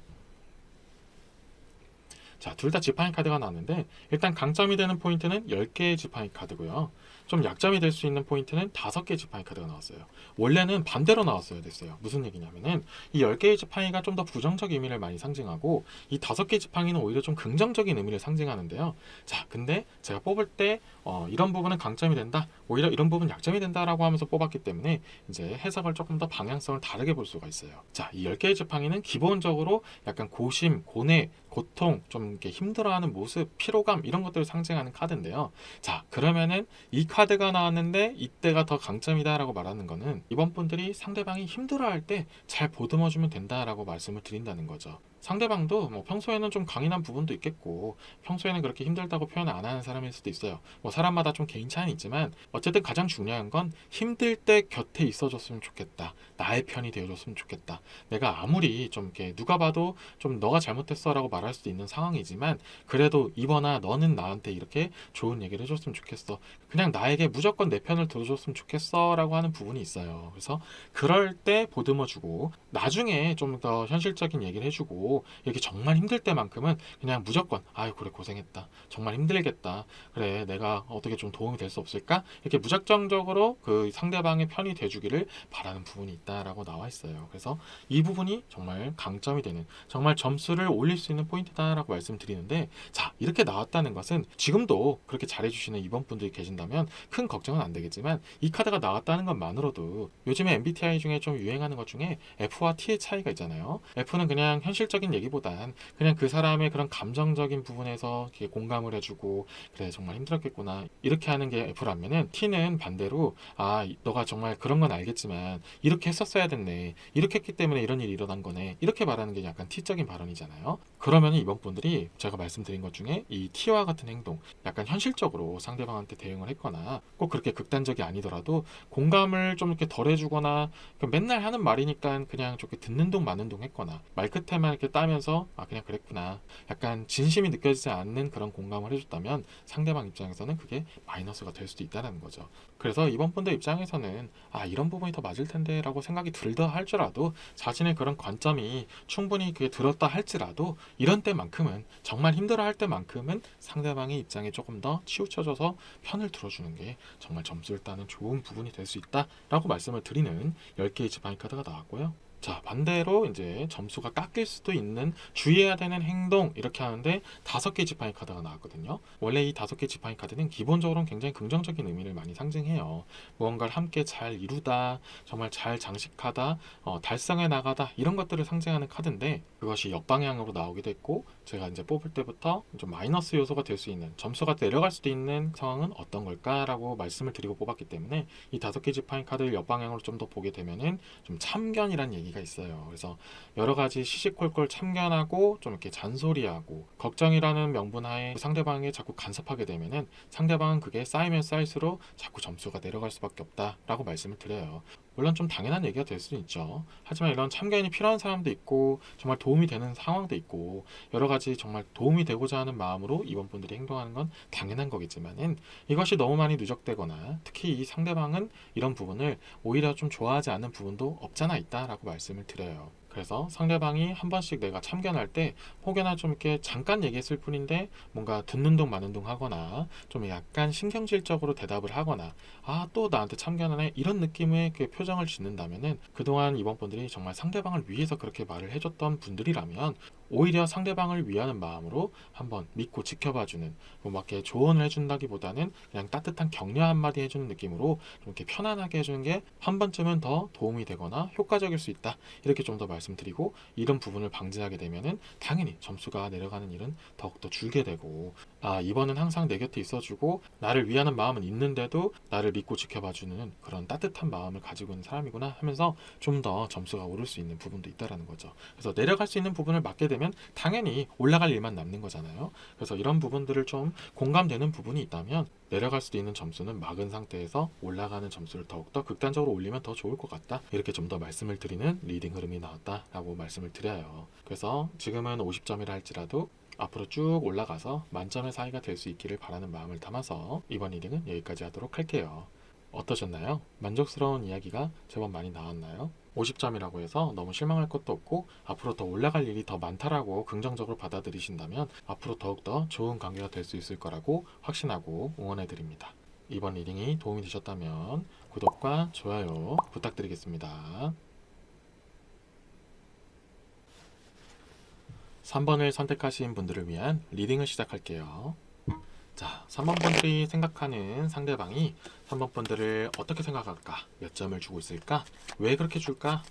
자, 둘 다 지팡이 카드가 나왔는데 일단 강점이 되는 포인트는 10개의 지팡이 카드고요. 좀 약점이 될 수 있는 포인트는 5개의 지팡이 카드가 나왔어요. 원래는 반대로 나왔어야 됐어요. 무슨 얘기냐면은 이 10개의 지팡이가 좀 더 부정적 의미를 많이 상징하고 이 5개의 지팡이는 오히려 좀 긍정적인 의미를 상징하는데요. 자, 근데 제가 뽑을 때 이런 부분은 강점이 된다. 오히려 이런 부분 약점이 된다라고 하면서 뽑았기 때문에 이제 해석을 조금 더 방향성을 다르게 볼 수가 있어요. 자, 이 10개의 지팡이는 기본적으로 약간 고심, 고뇌, 고통, 좀 이렇게 힘들어하는 모습, 피로감 이런 것들을 상징하는 카드인데요. 자, 그러면은 이 카드가 나왔는데 이때가 더 강점이다라고 말하는 거는 이번 분들이 상대방이 힘들어할 때 잘 보듬어주면 된다라고 말씀을 드린다는 거죠. 상대방도 뭐 평소에는 좀 강인한 부분도 있겠고 평소에는 그렇게 힘들다고 표현 안 하는 사람일 수도 있어요. 뭐 사람마다 좀 개인 차이는 있지만 어쨌든 가장 중요한 건 힘들 때 곁에 있어줬으면 좋겠다. 나의 편이 되어줬으면 좋겠다. 내가 아무리 좀 이렇게 누가 봐도 좀 너가 잘못했어라고 말할 수도 있는 상황이지만 그래도 이번아 너는 나한테 이렇게 좋은 얘기를 해줬으면 좋겠어. 그냥 나에게 무조건 내 편을 들어줬으면 좋겠어라고 하는 부분이 있어요. 그래서 그럴 때 보듬어주고 나중에 좀 더 현실적인 얘기를 해주고 이렇게 정말 힘들 때만큼은 그냥 무조건 아유 그래 고생했다. 정말 힘들겠다. 그래 내가 어떻게 좀 도움이 될 수 없을까? 이렇게 무작정적으로 그 상대방의 편이 돼주기를 바라는 부분이 있다라고 나와 있어요. 그래서 이 부분이 정말 강점이 되는 정말 점수를 올릴 수 있는 포인트다라고 말씀드리는데 자 이렇게 나왔다는 것은 지금도 그렇게 잘해주시는 이번 분들이 계신다면 큰 걱정은 안 되겠지만 이 카드가 나왔다는 것만으로도 요즘에 MBTI 중에 좀 유행하는 것 중에 F와 T의 차이가 있잖아요. F는 그냥 현실적인 얘기보단 그냥 그 사람의 그런 감정적인 부분에서 이렇게 공감을 해주고 그래 정말 힘들었겠구나 이렇게 하는 게 F라면은 T는 반대로 아 너가 정말 그런 건 알겠지만 이렇게 했었어야 됐네 이렇게 했기 때문에 이런 일이 일어난 거네 이렇게 말하는 게 약간 T적인 발언이잖아요. 그러면 이번 분들이 제가 말씀드린 것 중에 이 T와 같은 행동 약간 현실적으로 상대방한테 대응을 했거나 꼭 그렇게 극단적이 아니더라도 공감을 좀 이렇게 덜 해주거나 맨날 하는 말이니까 그냥 저렇게 듣는 둥 마는 둥 했거나 말 끝에만 이렇게 따면서 아 그냥 그랬구나 약간 진심이 느껴지지 않는 그런 공감을 해줬다면 상대방 입장에서는 그게 마이너스가 될 수도 있다는 거죠. 그래서 이번 분들 입장에서는 아 이런 부분이 더 맞을 텐데 라고 생각이 들다 할지라도 자신의 그런 관점이 충분히 그게 들었다 할지라도 이런 때만큼은 정말 힘들어 할 때만큼은 상대방의 입장에 조금 더 치우쳐져서 편을 들어주는 게 정말 점수를 따는 좋은 부분이 될 수 있다라고 말씀을 드리는 10개의 지팡이 카드가 나왔고요. 자 반대로 이제 점수가 깎일 수도 있는 주의해야 되는 행동 이렇게 하는데 5개 지팡이 카드가 나왔거든요. 원래 이 5개 지팡이 카드는 기본적으로는 굉장히 긍정적인 의미를 많이 상징해요. 무언가를 함께 잘 이루다 정말 잘 장식하다 달성해 나가다 이런 것들을 상징하는 카드인데 그것이 역방향으로 나오기도 했고 제가 이제 뽑을 때부터 좀 마이너스 요소가 될 수 있는 점수가 내려갈 수도 있는 상황은 어떤 걸까라고 말씀을 드리고 뽑았기 때문에 이 5개 지팡이 카드를 역방향으로 좀 더 보게 되면은 좀 참견이란 얘기가 있어요. 그래서 여러 가지 시시콜콜 참견하고 좀 이렇게 잔소리하고 걱정이라는 명분 하에 상대방에 자꾸 간섭하게 되면은 상대방은 그게 쌓이면 쌓일수록 자꾸 점수가 내려갈 수밖에 없다라고 말씀을 드려요. 물론 좀 당연한 얘기가 될 수는 있죠. 하지만 이런 참견이 필요한 사람도 있고 정말 도움이 되는 상황도 있고 여러 가지 정말 도움이 되고자 하는 마음으로 이번 분들이 행동하는 건 당연한 거겠지만은 이것이 너무 많이 누적되거나 특히 이 상대방은 이런 부분을 오히려 좀 좋아하지 않는 부분도 없잖아 있다라고 말씀을 드려요. 그래서 상대방이 한 번씩 내가 참견할 때 혹여나 좀 이렇게 잠깐 얘기했을 뿐인데 뭔가 듣는 둥 마는 둥 하거나 좀 약간 신경질적으로 대답을 하거나 아 또 나한테 참견하네 이런 느낌의 그 표정을 짓는다면은 그동안 이번 분들이 정말 상대방을 위해서 그렇게 말을 해줬던 분들이라면 오히려 상대방을 위하는 마음으로 한번 믿고 지켜봐주는 뭐 막 이렇게 조언을 해준다기보다는 그냥 따뜻한 격려 한마디 해주는 느낌으로 좀 이렇게 편안하게 해주는 게 한 번쯤은 더 도움이 되거나 효과적일 수 있다 이렇게 좀 더 말씀드리고 이런 부분을 방지하게 되면은 당연히 점수가 내려가는 일은 더욱더 줄게 되고 아 이번은 항상 내 곁에 있어주고 나를 위하는 마음은 있는데도 나를 믿고 지켜봐주는 그런 따뜻한 마음을 가지고 있는 사람이구나 하면서 좀 더 점수가 오를 수 있는 부분도 있다라는 거죠. 그래서 내려갈 수 있는 부분을 맡게 되면 당연히 올라갈 일만 남는 거잖아요. 그래서 이런 부분들을 좀 공감되는 부분이 있다면 내려갈 수도 있는 점수는 막은 상태에서 올라가는 점수를 더욱더 극단적으로 올리면 더 좋을 것 같다. 이렇게 좀 더 말씀을 드리는 리딩 흐름이 나왔다라고 말씀을 드려요. 그래서 지금은 50점이라 할지라도 앞으로 쭉 올라가서 만점의 사이가 될 수 있기를 바라는 마음을 담아서 이번 리딩은 여기까지 하도록 할게요. 어떠셨나요? 만족스러운 이야기가 제법 많이 나왔나요? 50점이라고 해서 너무 실망할 것도 없고 앞으로 더 올라갈 일이 더 많다라고 긍정적으로 받아들이신다면 앞으로 더욱더 좋은 관계가 될 수 있을 거라고 확신하고 응원해드립니다. 이번 리딩이 도움이 되셨다면 구독과 좋아요 부탁드리겠습니다. 3번을 선택하신 분들을 위한 리딩을 시작할게요. 자, 3번 분들이 생각하는 상대방이 3번 분들을 어떻게 생각할까? 몇 점을 주고 있을까? 왜 그렇게 줄까?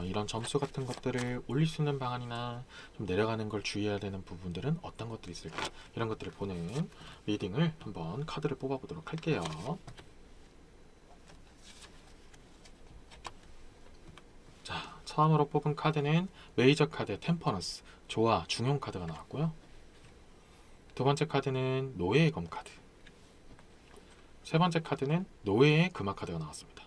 이런 점수 같은 것들을 올릴 수 있는 방안이나 좀 내려가는 걸 주의해야 되는 부분들은 어떤 것들이 있을까? 이런 것들을 보는 리딩을 한번 카드를 뽑아보도록 할게요. 자, 처음으로 뽑은 카드는 메이저 카드 템퍼런스, 조화, 중용 카드가 나왔고요. 두 번째 카드는 노예의 검 카드. 세 번째 카드는 노예의 금화 카드가 나왔습니다.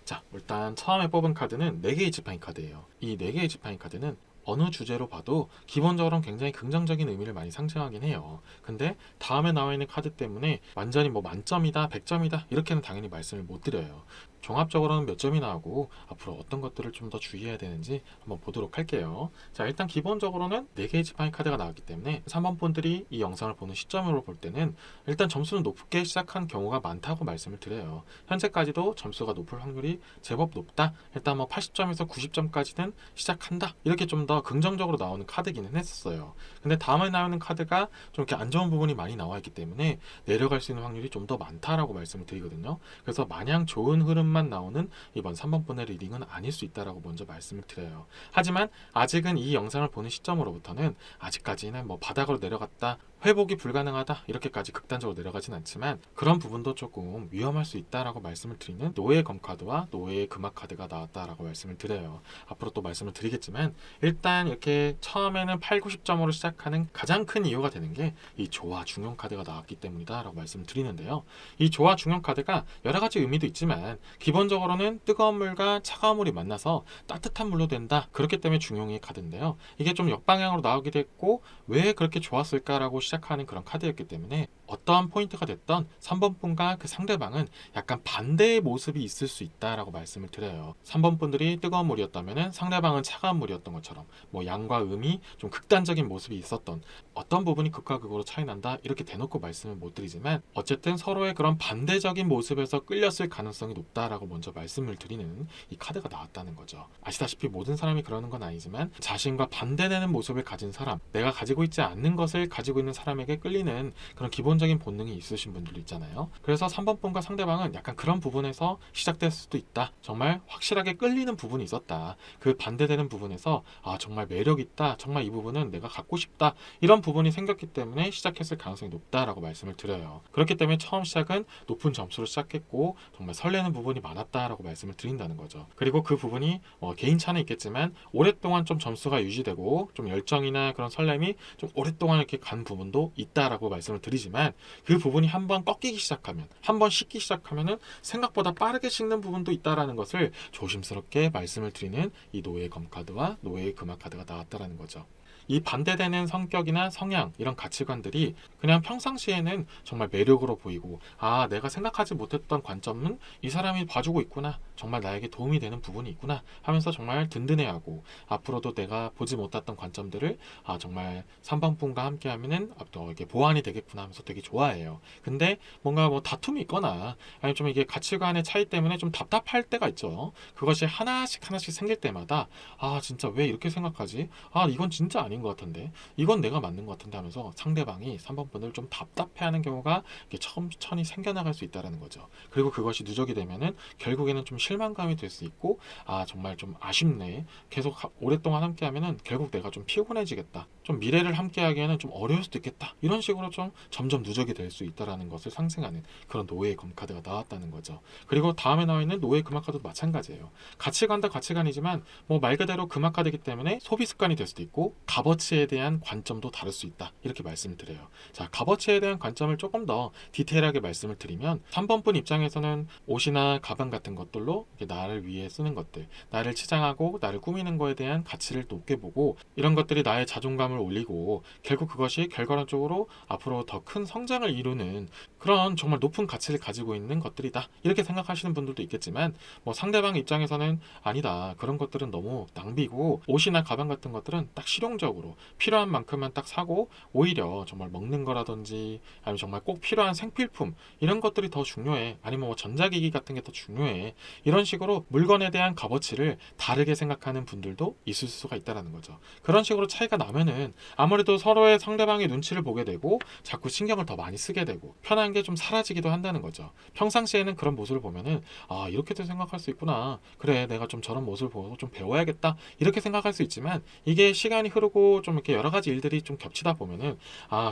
자, 일단 처음에 뽑은 카드는 4개의 지팡이 카드예요. 이 4개의 지팡이 카드는 어느 주제로 봐도 기본적으로는 굉장히 긍정적인 의미를 많이 상징하긴 해요. 근데 다음에 나와 있는 카드 때문에 완전히 뭐 만점이다, 100점이다 이렇게는 당연히 말씀을 못 드려요. 종합적으로는 몇 점이 나오고 앞으로 어떤 것들을 좀 더 주의해야 되는지 한번 보도록 할게요. 자, 일단 기본적으로는 4개의 지팡이 카드가 나왔기 때문에 3번 분들이 이 영상을 보는 시점으로 볼 때는 일단 점수는 높게 시작한 경우가 많다고 말씀을 드려요. 현재까지도 점수가 높을 확률이 제법 높다. 일단 뭐 80점에서 90점까지는 시작한다. 이렇게 좀 더 긍정적으로 나오는 카드기는 했었어요. 근데 다음에 나오는 카드가 좀 이렇게 안 좋은 부분이 많이 나와 있기 때문에 내려갈 수 있는 확률이 좀 더 많다라고 말씀을 드리거든요. 그래서 마냥 좋은 흐름만 나오는 이번 3번 분의 리딩은 아닐 수 있다라고 먼저 말씀을 드려요. 하지만 아직은 이 영상을 보는 시점으로부터는 아직까지는 뭐 바닥으로 내려갔다, 회복이 불가능하다 이렇게까지 극단적으로 내려가진 않지만 그런 부분도 조금 위험할 수 있다라고 말씀을 드리는 노예의 검카드와 노예의 금화 카드가 나왔다라고 말씀을 드려요. 앞으로 또 말씀을 드리겠지만 일단 이렇게 처음에는 8, 90점으로 시작하는 가장 큰 이유가 되는 게 이 조화 중용 카드가 나왔기 때문이다 라고 말씀을 드리는데요. 이 조화 중용 카드가 여러 가지 의미도 있지만 기본적으로는 뜨거운 물과 차가운 물이 만나서 따뜻한 물로 된다. 그렇기 때문에 중용의 카드인데요. 이게 좀 역방향으로 나오기도 했고 왜 그렇게 좋았을까라고 시작하는 그런 카드였기 때문에 어떠한 포인트가 됐던 3번 분과 그 상대방은 약간 반대의 모습이 있을 수 있다라고 말씀을 드려요. 3번 분들이 뜨거운 물이었다면 상대방은 차가운 물이었던 것처럼 뭐 양과 음이 좀 극단적인 모습이 있었던 어떤 부분이 극과 극으로 차이 난다 이렇게 대놓고 말씀을 못 드리지만 어쨌든 서로의 그런 반대적인 모습에서 끌렸을 가능성이 높다라고 먼저 말씀을 드리는 이 카드가 나왔다는 거죠. 아시다시피 모든 사람이 그러는 건 아니지만 자신과 반대되는 모습을 가진 사람, 내가 가지고 있지 않는 것을 가지고 있는 사람에게 끌리는 그런 기본적인 본능이 있으신 분들 있잖아요. 그래서 3번 분과 상대방은 약간 그런 부분에서 시작될 수도 있다. 정말 확실하게 끌리는 부분이 있었다. 그 반대되는 부분에서 아 정말 매력 있다. 정말 이 부분은 내가 갖고 싶다. 이런 부분이 생겼기 때문에 시작했을 가능성이 높다라고 말씀을 드려요. 그렇기 때문에 처음 시작은 높은 점수로 시작했고 정말 설레는 부분이 많았다라고 말씀을 드린다는 거죠. 그리고 그 부분이 개인차는 있겠지만 오랫동안 좀 점수가 유지되고 좀 열정이나 그런 설렘이 좀 오랫동안 이렇게 간 부분도 있다라고 말씀을 드리지만 그 부분이 한번 꺾이기 시작하면 한번 식기 시작하면은 생각보다 빠르게 식는 부분도 있다라는 것을 조심스럽게 말씀을 드리는 이 노예의 검카드와 노예의 금화 카드가 나왔다라는 거죠. 이 반대되는 성격이나 성향 이런 가치관들이 그냥 평상시에는 정말 매력으로 보이고 아 내가 생각하지 못했던 관점은 이 사람이 봐주고 있구나 정말 나에게 도움이 되는 부분이 있구나 하면서 정말 든든해하고 앞으로도 내가 보지 못했던 관점들을 아 정말 3번 분과 함께 하면은 또 이게 보완이 되겠구나 하면서 되게 좋아해요. 근데 뭔가 뭐 다툼이 있거나 아니면 좀 이게 가치관의 차이 때문에 좀 답답할 때가 있죠. 그것이 하나씩 하나씩 생길 때마다 아 진짜 왜 이렇게 생각하지? 아 이건 진짜 아닌 것 같은데 이건 내가 맞는 것 같은데 하면서 상대방이 3번 분을 좀 답답해하는 경우가 천천히 생겨나갈 수 있다는 거죠. 그리고 그것이 누적이 되면은 결국에는 좀 실망감이 될 수 있고 아 정말 좀 아쉽네 계속 오랫동안 함께 하면은 결국 내가 좀 피곤해지겠다 좀 미래를 함께 하기에는 좀 어려울 수도 있겠다 이런 식으로 좀 점점 누적이 될 수 있다는 것을 상징하는 그런 노예의 검카드가 나왔다는 거죠. 그리고 다음에 나와 있는 노예의 금화카드도 마찬가지예요. 가치관도 가치관이지만 뭐 말 그대로 금화카드이기 때문에 소비 습관이 될 수도 있고 값어치에 대한 관점도 다를 수 있다 이렇게 말씀을 드려요. 자, 값어치에 대한 관점을 조금 더 디테일하게 말씀을 드리면 3번 분 입장에서는 옷이나 가방 같은 것들로 나를 위해 쓰는 것들 나를 치장하고 나를 꾸미는 거에 대한 가치를 높게 보고 이런 것들이 나의 자존감을 올리고 결국 그것이 결과론적으로 앞으로 더 큰 성장을 이루는 그런 정말 높은 가치를 가지고 있는 것들이다 이렇게 생각하시는 분들도 있겠지만 뭐 상대방 입장에서는 아니다 그런 것들은 너무 낭비고 옷이나 가방 같은 것들은 딱 실용적으로 필요한 만큼만 딱 사고 오히려 정말 먹는 거라든지 아니면 정말 꼭 필요한 생필품 이런 것들이 더 중요해 아니면 뭐 전자기기 같은 게 더 중요해 이런 식으로 물건에 대한 값어치를 다르게 생각하는 분들도 있을 수가 있다는 거죠. 그런 식으로 차이가 나면은 아무래도 서로의 상대방의 눈치를 보게 되고 자꾸 신경을 더 많이 쓰게 되고 편한 게 좀 사라지기도 한다는 거죠. 평상시에는 그런 모습을 보면은 아 이렇게도 생각할 수 있구나 그래 내가 좀 저런 모습을 보고 좀 배워야겠다 이렇게 생각할 수 있지만 이게 시간이 흐르고 힘들고 좀 이렇게 여러 가지 일들이 좀 겹치다 보면은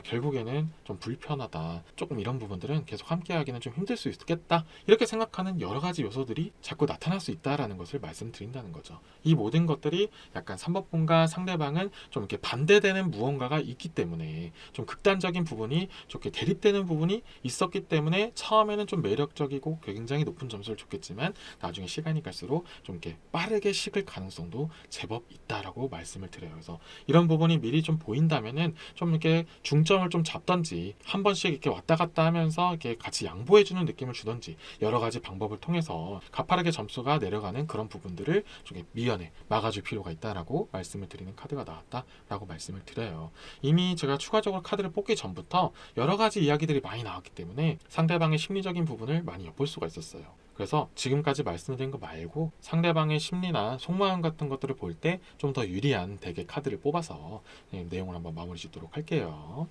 결국에는 좀 불편하다, 조금 이런 부분들은 계속 함께 하기는 좀 힘들 수 있겠다, 이렇게 생각하는 여러 가지 요소들이 자꾸 나타날 수 있다라는 것을 말씀드린다는 거죠. 이 모든 것들이 약간 3번분과 상대방은 좀 이렇게 반대되는 무언가가 있기 때문에, 좀 극단적인 부분이 좋게 대립되는 부분이 있었기 때문에 처음에는 좀 매력적이고 굉장히 높은 점수를 줬겠지만 나중에 시간이 갈수록 좀 이렇게 빠르게 식을 가능성도 제법 있다라고 말씀을 드려요. 그래서 이런 부분이 미리 좀 보인다면은 좀 이렇게 중점을 좀 잡던지, 한 번씩 이렇게 왔다 갔다 하면서 이렇게 같이 양보해주는 느낌을 주던지, 여러 가지 방법을 통해서 가파르게 점수가 내려가는 그런 부분들을 좀 미연에 막아줄 필요가 있다라고 말씀을 드리는 카드가 나왔다라고 말씀을 드려요. 이미 제가 추가적으로 카드를 뽑기 전부터 여러 가지 이야기들이 많이 나왔기 때문에 상대방의 심리적인 부분을 많이 엿볼 수가 있었어요. 그래서 지금까지 말씀드린 거 말고 상대방의 심리나 속마음 같은 것들을 볼 때 좀 더 유리한 덱의 카드를 뽑아서 내용을 한번 마무리 짓도록 할게요.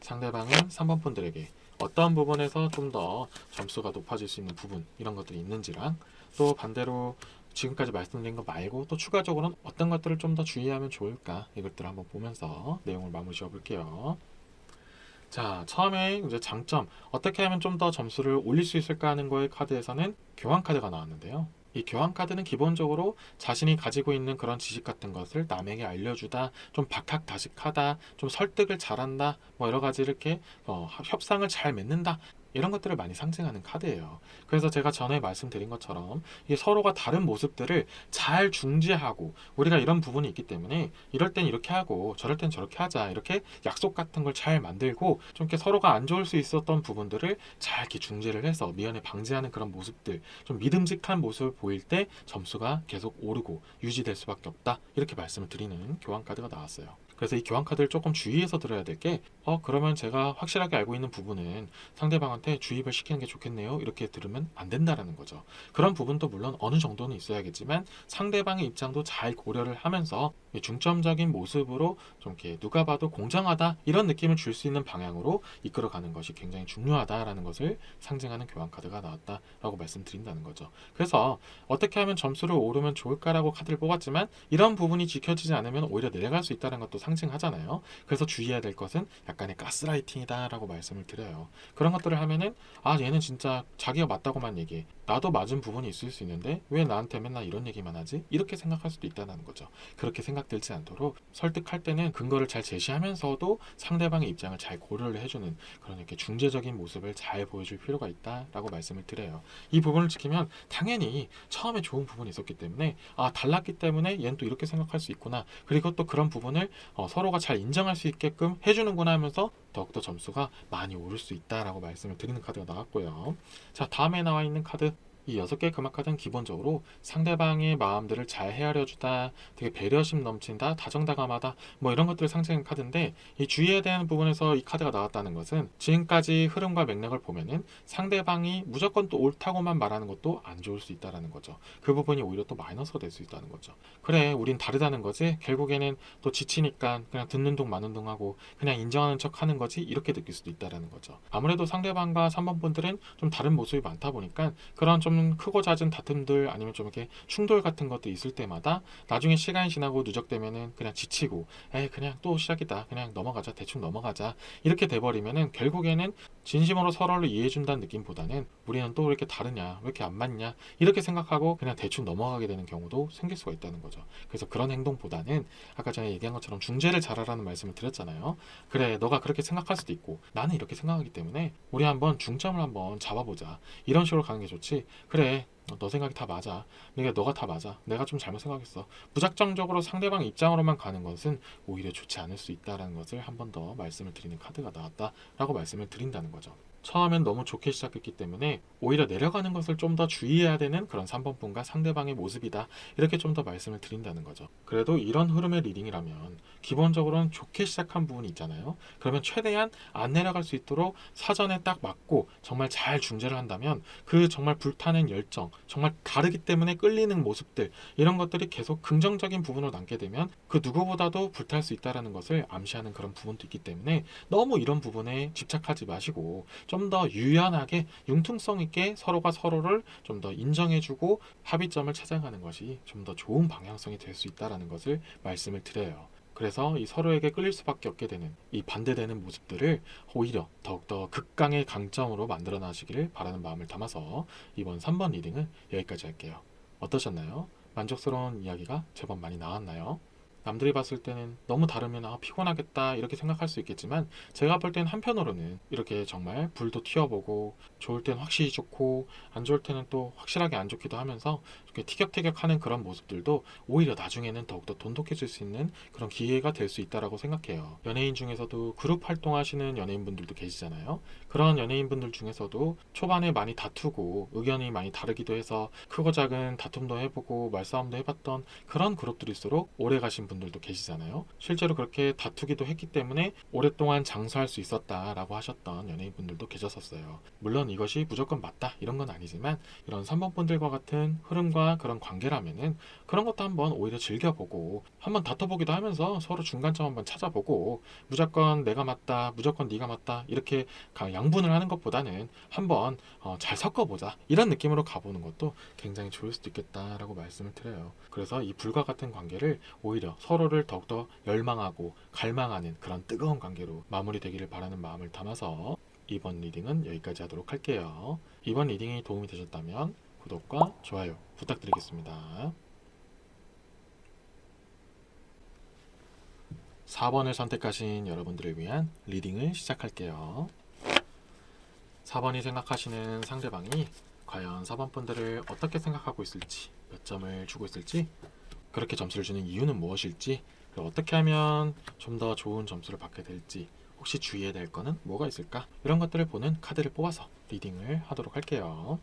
상대방은 3번 분들에게 어떤 부분에서 좀 더 점수가 높아질 수 있는 부분, 이런 것들이 있는지랑, 또 반대로 지금까지 말씀드린 거 말고 또 추가적으로는 어떤 것들을 좀 더 주의하면 좋을까, 이것들을 한번 보면서 내용을 마무리 지어 볼게요. 자, 처음에 이제 장점, 어떻게 하면 좀 더 점수를 올릴 수 있을까 하는 거의 카드에서는 교환 카드가 나왔는데요. 이 교환 카드는 기본적으로 자신이 가지고 있는 그런 지식 같은 것을 남에게 알려주다, 좀 박학다식하다, 좀 설득을 잘한다, 뭐 여러 가지 이렇게 협상을 잘 맺는다, 이런 것들을 많이 상징하는 카드예요. 그래서 제가 전에 말씀드린 것처럼 이게 서로가 다른 모습들을 잘 중재하고, 우리가 이런 부분이 있기 때문에 이럴 땐 이렇게 하고 저럴 땐 저렇게 하자, 이렇게 약속 같은 걸 잘 만들고 좀 이렇게 서로가 안 좋을 수 있었던 부분들을 잘 이렇게 중재를 해서 미연에 방지하는 그런 모습들, 좀 믿음직한 모습을 보일 때 점수가 계속 오르고 유지될 수밖에 없다, 이렇게 말씀을 드리는 교환 카드가 나왔어요. 그래서 이 교환 카드를 조금 주의해서 들어야 될 게, 그러면 제가 확실하게 알고 있는 부분은 상대방한테 주입을 시키는 게 좋겠네요, 이렇게 들으면 안 된다라는 거죠. 그런 부분도 물론 어느 정도는 있어야겠지만 상대방의 입장도 잘 고려를 하면서 중점적인 모습으로 좀 이렇게 누가 봐도 공정하다, 이런 느낌을 줄 수 있는 방향으로 이끌어가는 것이 굉장히 중요하다라는 것을 상징하는 교환 카드가 나왔다라고 말씀드린다는 거죠. 그래서 어떻게 하면 점수를 오르면 좋을까라고 카드를 뽑았지만 이런 부분이 지켜지지 않으면 오히려 내려갈 수 있다는 것도 상징하잖아요. 그래서 주의해야 될 것은 약간의 가스라이팅이다라고 말씀을 드려요. 그런 것들을 하면은 얘는 진짜 자기가 맞다고만 얘기해, 나도 맞은 부분이 있을 수 있는데 왜 나한테 맨날 이런 얘기만 하지? 이렇게 생각할 수도 있다는 거죠. 그렇게 생각들지 않도록 설득할 때는 근거를 잘 제시하면서도 상대방의 입장을 잘 고려를 해주는 그런 이렇게 중재적인 모습을 잘 보여줄 필요가 있다라고 말씀을 드려요. 이 부분을 지키면 당연히 처음에 좋은 부분이 있었기 때문에 달랐기 때문에 얘는 또 이렇게 생각할 수 있구나, 그리고 또 그런 부분을 서로가 잘 인정할 수 있게끔 해주는구나 하면서 더욱더 점수가 많이 오를 수 있다라고 말씀을 드리는 카드가 나왔고요. 자, 다음에 나와 있는 카드, 이 6개의 금화 카드는 기본적으로 상대방의 마음들을 잘 헤아려주다, 되게 배려심 넘친다, 다정다감하다, 뭐 이런 것들을 상징하는 카드인데, 이 주의해야 되는 부분에서 이 카드가 나왔다는 것은 지금까지 흐름과 맥락을 보면은 상대방이 무조건 또 옳다고만 말하는 것도 안 좋을 수 있다는 거죠. 그 부분이 오히려 또 마이너스가 될 수 있다는 거죠. 그래, 우린 다르다는 거지, 결국에는 또 지치니까 그냥 듣는 둥 마는 둥 하고 그냥 인정하는 척 하는 거지, 이렇게 느낄 수도 있다는 거죠. 아무래도 상대방과 3번 분들은 좀 다른 모습이 많다 보니까 그런 좀 크고 잦은 다툼들, 아니면 좀 이렇게 충돌 같은 것도 있을 때마다 나중에 시간이 지나고 누적되면은 그냥 지치고 그냥 또 시작이다, 그냥 넘어가자, 대충 넘어가자, 이렇게 돼버리면은 결국에는 진심으로 서로를 이해해준다는 느낌보다는 우리는 또 왜 이렇게 다르냐, 왜 이렇게 안 맞냐, 이렇게 생각하고 그냥 대충 넘어가게 되는 경우도 생길 수가 있다는 거죠. 그래서 그런 행동보다는 아까 전에 얘기한 것처럼 중재를 잘하라는 말씀을 드렸잖아요. 그래, 너가 그렇게 생각할 수도 있고 나는 이렇게 생각하기 때문에 우리 한번 중점을 한번 잡아보자, 이런 식으로 가는 게 좋지. 그래, 너 생각이 다 맞아, 너가 다 맞아, 내가 좀 잘못 생각했어, 무작정적으로 상대방 입장으로만 가는 것은 오히려 좋지 않을 수 있다는 것을 한 번 더 말씀을 드리는 카드가 나왔다라고 말씀을 드린다는 거죠. 처음엔 너무 좋게 시작했기 때문에 오히려 내려가는 것을 좀 더 주의해야 되는 그런 3번 분과 상대방의 모습이다, 이렇게 좀 더 말씀을 드린다는 거죠. 그래도 이런 흐름의 리딩이라면 기본적으로는 좋게 시작한 부분이 있잖아요. 그러면 최대한 안 내려갈 수 있도록 사전에 딱 맞고 정말 잘 중재를 한다면 그 정말 불타는 열정, 정말 다르기 때문에 끌리는 모습들, 이런 것들이 계속 긍정적인 부분으로 남게 되면 그 누구보다도 불탈 수 있다는 것을 암시하는 그런 부분도 있기 때문에 너무 이런 부분에 집착하지 마시고 좀 더 유연하게 융통성 있게 서로가 서로를 좀 더 인정해주고 합의점을 찾아가는 것이 좀 더 좋은 방향성이 될 수 있다는 것을 말씀을 드려요. 그래서 이 서로에게 끌릴 수밖에 없게 되는 이 반대되는 모습들을 오히려 더욱더 극강의 강점으로 만들어 나시기를 바라는 마음을 담아서 이번 3번 리딩은 여기까지 할게요. 어떠셨나요? 만족스러운 이야기가 제법 많이 나왔나요? 남들이 봤을 때는 너무 다르면 피곤하겠다 이렇게 생각할 수 있겠지만 제가 볼 땐 한편으로는 이렇게 정말 불도 튀어보고 좋을 땐 확실히 좋고 안 좋을 때는 또 확실하게 안 좋기도 하면서 이렇게 티격태격하는 그런 모습들도 오히려 나중에는 더욱더 돈독해질 수 있는 그런 기회가 될 수 있다라고 생각해요. 연예인 중에서도 그룹 활동하시는 연예인분들도 계시잖아요. 그런 연예인분들 중에서도 초반에 많이 다투고 의견이 많이 다르기도 해서 크고 작은 다툼도 해보고 말싸움도 해봤던 그런 그룹들일수록 오래 가신 분들도 계시잖아요. 실제로 그렇게 다투기도 했기 때문에 오랫동안 장수할 수 있었다라고 하셨던 연예인분들도 계셨었어요. 물론 이것이 무조건 맞다 이런 건 아니지만 이런 3번 분들과 같은 흐름과 그런 관계라면은 그런 것도 한번 오히려 즐겨보고 한번 다퉈보기도 하면서 서로 중간점 한번 찾아보고 무조건 내가 맞다 무조건 네가 맞다 이렇게 양분을 하는 것보다는 한번 잘 섞어보자 이런 느낌으로 가보는 것도 굉장히 좋을 수도 있겠다라고 말씀을 드려요. 그래서 이 불과 같은 관계를 오히려 서로를 더욱더 열망하고 갈망하는 그런 뜨거운 관계로 마무리되기를 바라는 마음을 담아서 이번 리딩은 여기까지 하도록 할게요. 이번 리딩이 도움이 되셨다면 구독과 좋아요 부탁드리겠습니다. 4번을 선택하신 여러분들을 위한 리딩을 시작할게요. 4번이 생각하시는 상대방이 과연 4번 분들을 어떻게 생각하고 있을지, 몇 점을 주고 있을지, 그렇게 점수를 주는 이유는 무엇일지, 그리고 어떻게 하면 좀 더 좋은 점수를 받게 될지, 혹시 주의해야 될 거는 뭐가 있을까? 이런 것들을 보는 카드를 뽑아서 리딩을 하도록 할게요.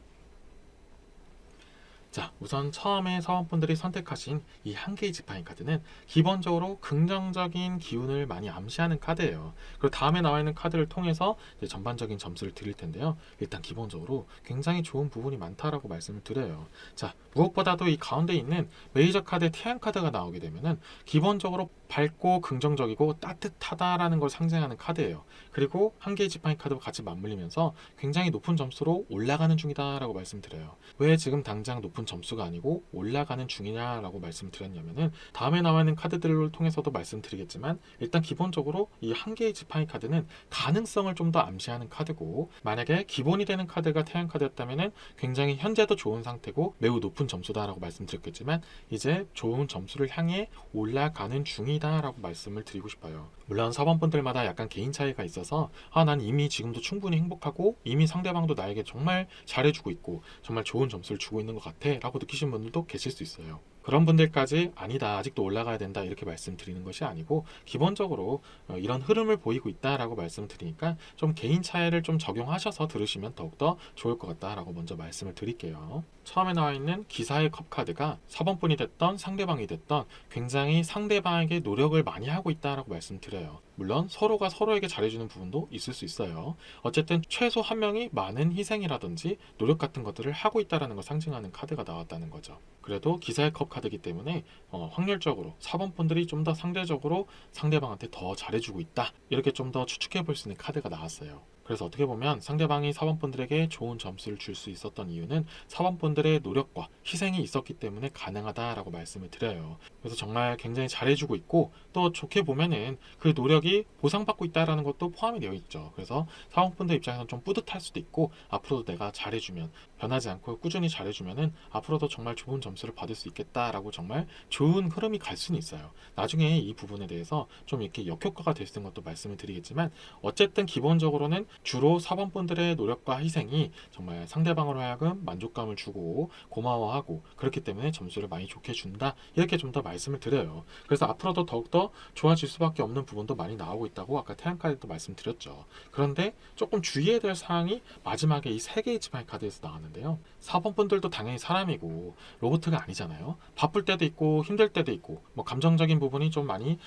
자, 우선 처음에 4번분들이 선택하신 이 한 개의 지팡이 카드는 기본적으로 긍정적인 기운을 많이 암시하는 카드예요. 그리고 다음에 나와 있는 카드를 통해서 이제 전반적인 점수를 드릴 텐데요. 일단 기본적으로 굉장히 좋은 부분이 많다라고 말씀을 드려요. 자, 무엇보다도 이 가운데 있는 메이저 카드 태양 카드가 나오게 되면은 기본적으로 밝고 긍정적이고 따뜻하다라는 걸 상징하는 카드예요. 그리고 한 개의 지팡이 카드와 같이 맞물리면서 굉장히 높은 점수로 올라가는 중이다라고 말씀드려요. 왜 지금 당장 높은 점수가 아니고 올라가는 중이냐라고 말씀드렸냐면은 다음에 나와 있는 카드들을 통해서도 말씀드리겠지만 일단 기본적으로 이 한 개의 지팡이 카드는 가능성을 좀 더 암시하는 카드고 만약에 기본이 되는 카드가 태양 카드였다면은 굉장히 현재도 좋은 상태고 매우 높은 점수다라고 말씀드렸겠지만 이제 좋은 점수를 향해 올라가는 중이다라고 말씀을 드리고 싶어요. 물론 4번 분들마다 약간 개인 차이가 있어서 난 이미 지금도 충분히 행복하고 이미 상대방도 나에게 정말 잘해주고 있고 정말 좋은 점수를 주고 있는 것 같아 라고 느끼시는 분들도 계실 수 있어요. 그런 분들까지 아니다 아직도 올라가야 된다 이렇게 말씀드리는 것이 아니고 기본적으로 이런 흐름을 보이고 있다라고 말씀드리니까 좀 개인 차이를 좀 적용하셔서 들으시면 더욱더 좋을 것 같다라고 먼저 말씀을 드릴게요. 처음에 나와 있는 기사의 컵 카드가 4번 분이 됐던 상대방이 됐던 굉장히 상대방에게 노력을 많이 하고 있다라고 말씀드려요. 물론 서로가 서로에게 잘해주는 부분도 있을 수 있어요. 어쨌든 최소 한 명이 많은 희생이라든지 노력 같은 것들을 하고 있다는 걸 상징하는 카드가 나왔다는 거죠. 그래도 기사의 컵 카드이기 때문에 확률적으로 4번 분들이 좀 더 상대적으로 상대방한테 더 잘해주고 있다 이렇게 좀 더 추측해 볼 수 있는 카드가 나왔어요. 그래서 어떻게 보면 상대방이 4번 분들에게 좋은 점수를 줄 수 있었던 이유는 4번 분들의 노력과 희생이 있었기 때문에 가능하다라고 말씀을 드려요. 그래서 정말 굉장히 잘해주고 있고 또 좋게 보면은 그 노력이 보상받고 있다라는 것도 포함이 되어 있죠. 그래서 4번 분들 입장에서는 좀 뿌듯할 수도 있고 앞으로도 내가 잘해주면 변하지 않고 꾸준히 잘해주면은 앞으로도 정말 좋은 점수를 받을 수 있겠다라고 정말 좋은 흐름이 갈 수는 있어요. 나중에 이 부분에 대해서 좀 이렇게 역효과가 될 수 있는 것도 말씀을 드리겠지만 어쨌든 기본적으로는 주로 4번 분들의 노력과 희생이 정말 상대방으로 하여금 만족감을 주고 고마워하고 그렇기 때문에 점수를 많이 좋게 준다 이렇게 좀 더 말씀을 드려요. 그래서 앞으로도 더욱더 좋아질 수밖에 없는 부분도 많이 나오고 있다고 아까 태양카드도 말씀드렸죠. 그런데 조금 주의해야 될 사항이 마지막에 이 3개의 지팡이 카드에서 나왔는데요. 4번 분들도 당연히 사람이고 로봇가 아니잖아요. 바쁠 때도 있고 힘들 때도 있고 뭐 감정적인 부분이 좀 많이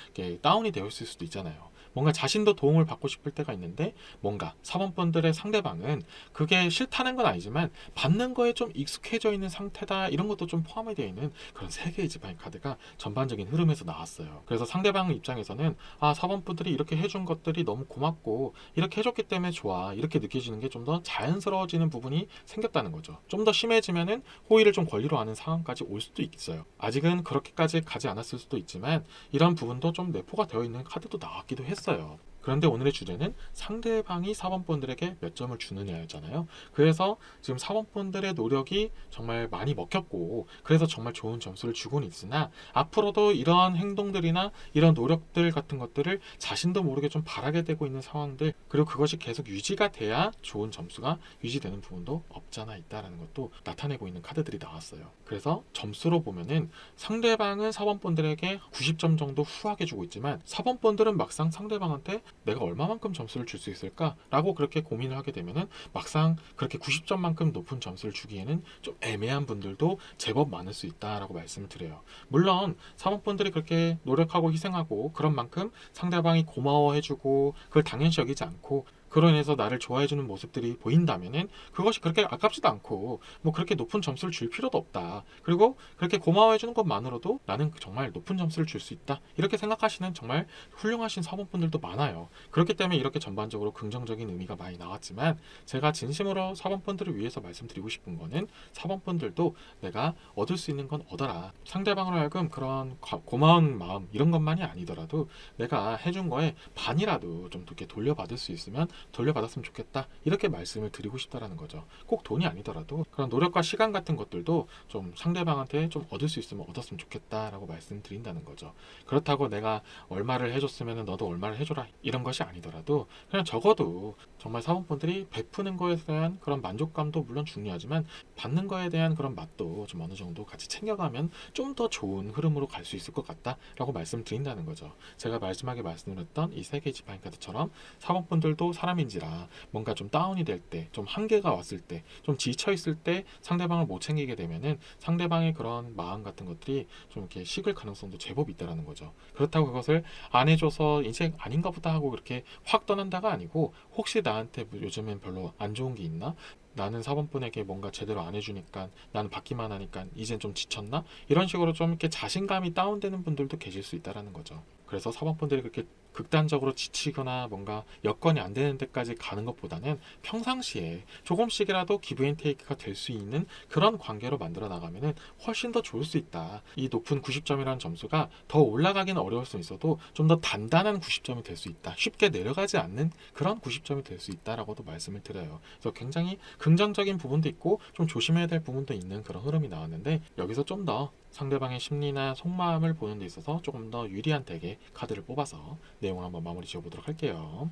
다운이 되어 있을 수도 있잖아요. 뭔가 자신도 도움을 받고 싶을 때가 있는데 뭔가 사번분들의 상대방은 그게 싫다는 건 아니지만 받는 거에 좀 익숙해져 있는 상태다, 이런 것도 좀 포함이 되어 있는 그런 세 개의 지팡이 카드가 전반적인 흐름에서 나왔어요. 그래서 상대방 입장에서는 사번분들이 이렇게 해준 것들이 너무 고맙고 이렇게 해줬기 때문에 좋아, 이렇게 느껴지는 게 좀 더 자연스러워지는 부분이 생겼다는 거죠. 좀 더 심해지면은 호의를 좀 권리로 하는 상황까지 올 수도 있어요. 아직은 그렇게까지 가지 않았을 수도 있지만 이런 부분도 좀 내포가 되어 있는 카드도 나왔기도 했어요. 그런데 오늘의 주제는 상대방이 사번분들에게 몇 점을 주느냐였잖아요. 그래서 지금 사번분들의 노력이 정말 많이 먹혔고 그래서 정말 좋은 점수를 주고는 있으나 앞으로도 이러한 행동들이나 이런 노력들 같은 것들을 자신도 모르게 좀 바라게 되고 있는 상황들, 그리고 그것이 계속 유지가 돼야 좋은 점수가 유지되는 부분도 없잖아 있다라는 것도 나타내고 있는 카드들이 나왔어요. 그래서 점수로 보면은 상대방은 사번분들에게 90점 정도 후하게 주고 있지만 사번분들은 막상 상대방한테 내가 얼마만큼 점수를 줄 수 있을까? 라고 그렇게 고민을 하게 되면은 막상 그렇게 90점만큼 높은 점수를 주기에는 좀 애매한 분들도 제법 많을 수 있다라고 말씀을 드려요. 물론 사모분들이 그렇게 노력하고 희생하고 그런 만큼 상대방이 고마워해주고 그걸 당연시 여기지 않고 그로 인해서 나를 좋아해주는 모습들이 보인다면은 그것이 그렇게 아깝지도 않고 뭐 그렇게 높은 점수를 줄 필요도 없다. 그리고 그렇게 고마워해주는 것만으로도 나는 정말 높은 점수를 줄 수 있다. 이렇게 생각하시는 정말 훌륭하신 사모분들도 많아요. 그렇기 때문에 이렇게 전반적으로 긍정적인 의미가 많이 나왔지만 제가 진심으로 사모분들을 위해서 말씀드리고 싶은 거는 사모분들도 내가 얻을 수 있는 건 얻어라. 상대방으로 하여금 그런 고마운 마음 이런 것만이 아니더라도 내가 해준 거에 반이라도 좀 이렇게 돌려받을 수 있으면 돌려받았으면 좋겠다, 이렇게 말씀을 드리고 싶다라는 거죠. 꼭 돈이 아니더라도 그런 노력과 시간 같은 것들도 좀 상대방한테 좀 얻을 수 있으면 얻었으면 좋겠다라고 말씀드린다는 거죠. 그렇다고 내가 얼마를 해줬으면 너도 얼마를 해줘라 이런 것이 아니더라도 그냥 적어도 정말 사모분들이 베푸는 거에 대한 그런 만족감도 물론 중요하지만 받는 거에 대한 그런 맛도 좀 어느 정도 같이 챙겨가면 좀 더 좋은 흐름으로 갈 수 있을 것 같다라고 말씀드린다는 거죠. 제가 마지막에 말씀드렸던 이 세 개의 지팡이 카드처럼 사모분들도 사람인지라 뭔가 좀 다운이 될 때, 좀 한계가 왔을 때, 좀 지쳐 있을 때 상대방을 못 챙기게 되면은 상대방의 그런 마음 같은 것들이 좀 이렇게 식을 가능성도 제법 있다라는 거죠. 그렇다고 그것을 안 해줘서 인생 아닌가 보다 하고 그렇게 확 떠난다가 아니고 혹시 나한테 요즘엔 별로 안 좋은 게 있나? 나는 사번분에게 뭔가 제대로 안 해주니까 나는 받기만 하니까 이젠 좀 지쳤나? 이런 식으로 좀 이렇게 자신감이 다운되는 분들도 계실 수 있다라는 거죠. 그래서 사번분들이 그렇게 극단적으로 지치거나 뭔가 여건이 안 되는 데까지 가는 것보다는 평상시에 조금씩이라도 기브앤테이크가 될 수 있는 그런 관계로 만들어 나가면은 훨씬 더 좋을 수 있다. 이 높은 90점이라는 점수가 더 올라가기는 어려울 수 있어도 좀 더 단단한 90점이 될 수 있다. 쉽게 내려가지 않는 그런 90점이 될 수 있다라고도 말씀을 드려요. 그래서 굉장히 긍정적인 부분도 있고 좀 조심해야 될 부분도 있는 그런 흐름이 나왔는데 여기서 좀 더 상대방의 심리나 속마음을 보는 데 있어서 조금 더 유리한 덱의 카드를 뽑아서 내용을 한번 마무리 지어보도록 할게요.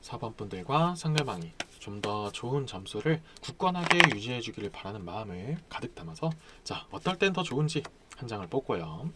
4번 분들과 상대방이 좀 더 좋은 점수를 굳건하게 유지해 주기를 바라는 마음을 가득 담아서 자, 어떨 땐 더 좋은지 한 장을 뽑고요.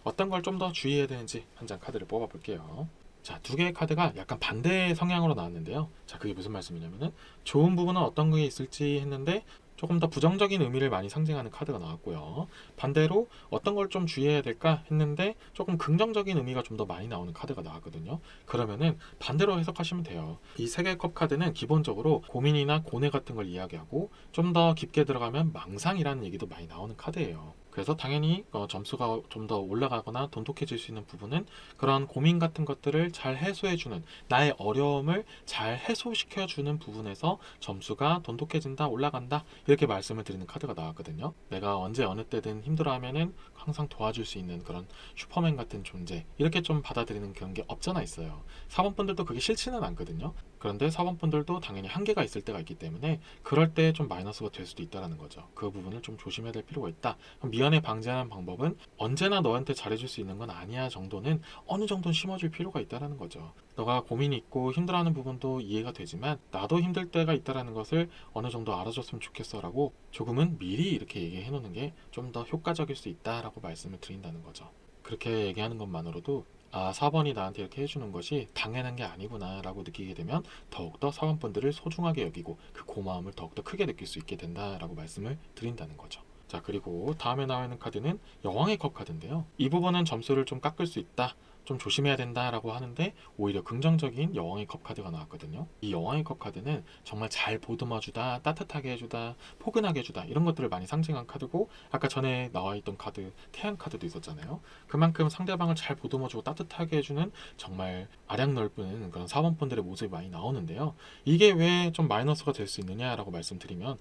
어떤 걸 좀 더 주의해야 되는지 한 장 카드를 뽑아 볼게요. 자, 두 개의 카드가 약간 반대 성향으로 나왔는데요. 자, 그게 무슨 말씀이냐면은 좋은 부분은 어떤 게 있을지 했는데 조금 더 부정적인 의미를 많이 상징하는 카드가 나왔고요. 반대로 어떤 걸 좀 주의해야 될까 했는데 조금 긍정적인 의미가 좀 더 많이 나오는 카드가 나왔거든요. 그러면은 반대로 해석하시면 돼요. 이 세 개의 컵 카드는 기본적으로 고민이나 고뇌 같은 걸 이야기하고 좀 더 깊게 들어가면 망상이라는 얘기도 많이 나오는 카드예요. 그래서 당연히 점수가 좀 더 올라가거나 돈독해질 수 있는 부분은 그런 고민 같은 것들을 잘 해소해주는, 나의 어려움을 잘 해소시켜주는 부분에서 점수가 돈독해진다, 올라간다, 이렇게 말씀을 드리는 카드가 나왔거든요. 내가 언제 어느 때든 힘들어하면은 항상 도와줄 수 있는 그런 슈퍼맨 같은 존재, 이렇게 좀 받아들이는 그런 게 없잖아 있어요. 사원분들도 그게 싫지는 않거든요. 그런데 사원분들도 당연히 한계가 있을 때가 있기 때문에 그럴 때 좀 마이너스가 될 수도 있다는 거죠. 그 부분을 좀 조심해야 될 필요가 있다. 미연에 방지하는 방법은 언제나 너한테 잘해줄 수 있는 건 아니야 정도는 어느 정도는 심어줄 필요가 있다는 거죠. 너가 고민이 있고 힘들어하는 부분도 이해가 되지만 나도 힘들 때가 있다는 것을 어느 정도 알아줬으면 좋겠어 라고 조금은 미리 이렇게 얘기해 놓는 게 좀 더 효과적일 수 있다라고 말씀을 드린다는 거죠. 그렇게 얘기하는 것만으로도 4번이 나한테 이렇게 해주는 것이 당연한 게 아니구나 라고 느끼게 되면 더욱더 사원분들을 소중하게 여기고 그 고마움을 더욱더 크게 느낄 수 있게 된다라고 말씀을 드린다는 거죠. 자, 그리고 다음에 나와 있는 카드는 여왕의 컵 카드인데요. 이 부분은 점수를 좀 깎을 수 있다, 좀 조심해야 된다라고 하는데 오히려 긍정적인 여왕의 컵 카드가 나왔거든요. 이 여왕의 컵 카드는 정말 잘 보듬어주다, 따뜻하게 해주다, 포근하게 해주다 이런 것들을 많이 상징한 카드고 아까 전에 나와 있던 카드 태양 카드도 있었잖아요. 그만큼 상대방을 잘 보듬어주고 따뜻하게 해주는 정말 아량 넓은 그런 사원분들의 모습이 많이 나오는데요. 이게 왜 좀 마이너스가 될 수 있느냐라고 말씀드리면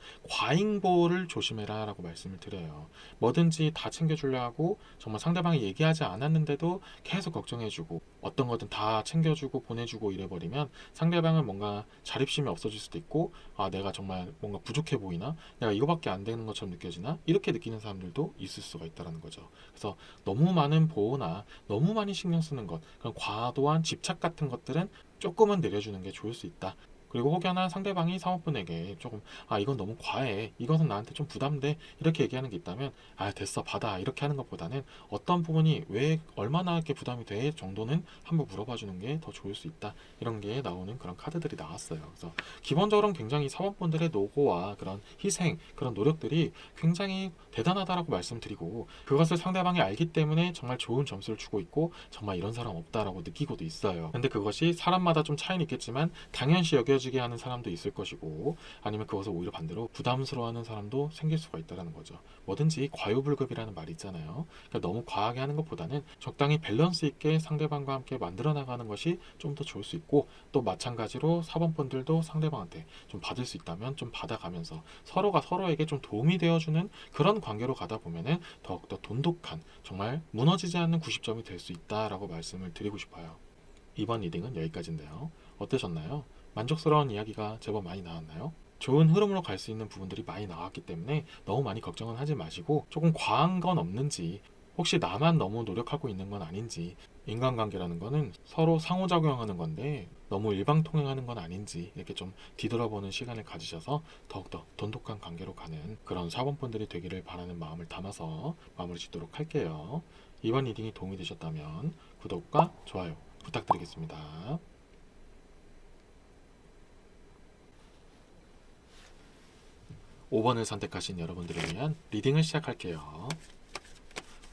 과잉보호를 조심해라 라고 말씀을 드려요. 뭐든지 다 챙겨주려 하고 정말 상대방이 얘기하지 않았는데도 계속 걱정해주고 어떤 거든 다 챙겨주고 보내주고 이래버리면 상대방은 뭔가 자립심이 없어질 수도 있고 아 내가 정말 뭔가 부족해 보이나 내가 이거밖에 안 되는 것처럼 느껴지나 이렇게 느끼는 사람들도 있을 수가 있다는 거죠. 그래서 너무 많은 보호나 너무 많이 신경 쓰는 것 그런 과도한 집착 같은 것들은 조금은 내려주는 게 좋을 수 있다. 그리고 혹여나 상대방이 사모분에게 조금 아 이건 너무 과해 이것은 나한테 좀 부담돼 이렇게 얘기하는 게 있다면 아 됐어 받아 이렇게 하는 것보다는 어떤 부분이 왜 얼마나 이렇게 부담이 돼 정도는 한번 물어봐 주는 게 더 좋을 수 있다 이런 게 나오는 그런 카드들이 나왔어요. 그래서 기본적으로는 굉장히 사모분들의 노고와 그런 희생 그런 노력들이 굉장히 대단하다라고 말씀드리고 그것을 상대방이 알기 때문에 정말 좋은 점수를 주고 있고 정말 이런 사람 없다라고 느끼고도 있어요. 근데 그것이 사람마다 좀 차이는 있겠지만 당연시 여겨지게 하는 사람도 있을 것이고 아니면 그것을 오히려 반대로 부담스러워하는 사람도 생길 수가 있다는 거죠. 뭐든지 과유불급이라는 말이 있잖아요. 그러니까 너무 과하게 하는 것보다는 적당히 밸런스 있게 상대방과 함께 만들어 나가는 것이 좀 더 좋을 수 있고 또 마찬가지로 사범분들도 상대방한테 좀 받을 수 있다면 좀 받아가면서 서로가 서로에게 좀 도움이 되어주는 그런 관계로 가다 보면은 더욱더 돈독한 정말 무너지지 않는 90점이 될 수 있다라고 말씀을 드리고 싶어요. 이번 리딩은 여기까지인데요. 어떠셨나요? 만족스러운 이야기가 제법 많이 나왔나요? 좋은 흐름으로 갈 수 있는 부분들이 많이 나왔기 때문에 너무 많이 걱정은 하지 마시고 조금 과한 건 없는지 혹시 나만 너무 노력하고 있는 건 아닌지 인간관계라는 거는 서로 상호작용하는 건데 너무 일방통행하는 건 아닌지 이렇게 좀 뒤돌아보는 시간을 가지셔서 더욱더 돈독한 관계로 가는 그런 사범분들이 되기를 바라는 마음을 담아서 마무리 짓도록 할게요. 이번 리딩이 도움이 되셨다면 구독과 좋아요 부탁드리겠습니다. 5번을 선택하신 여러분들을 위한 리딩을 시작할게요.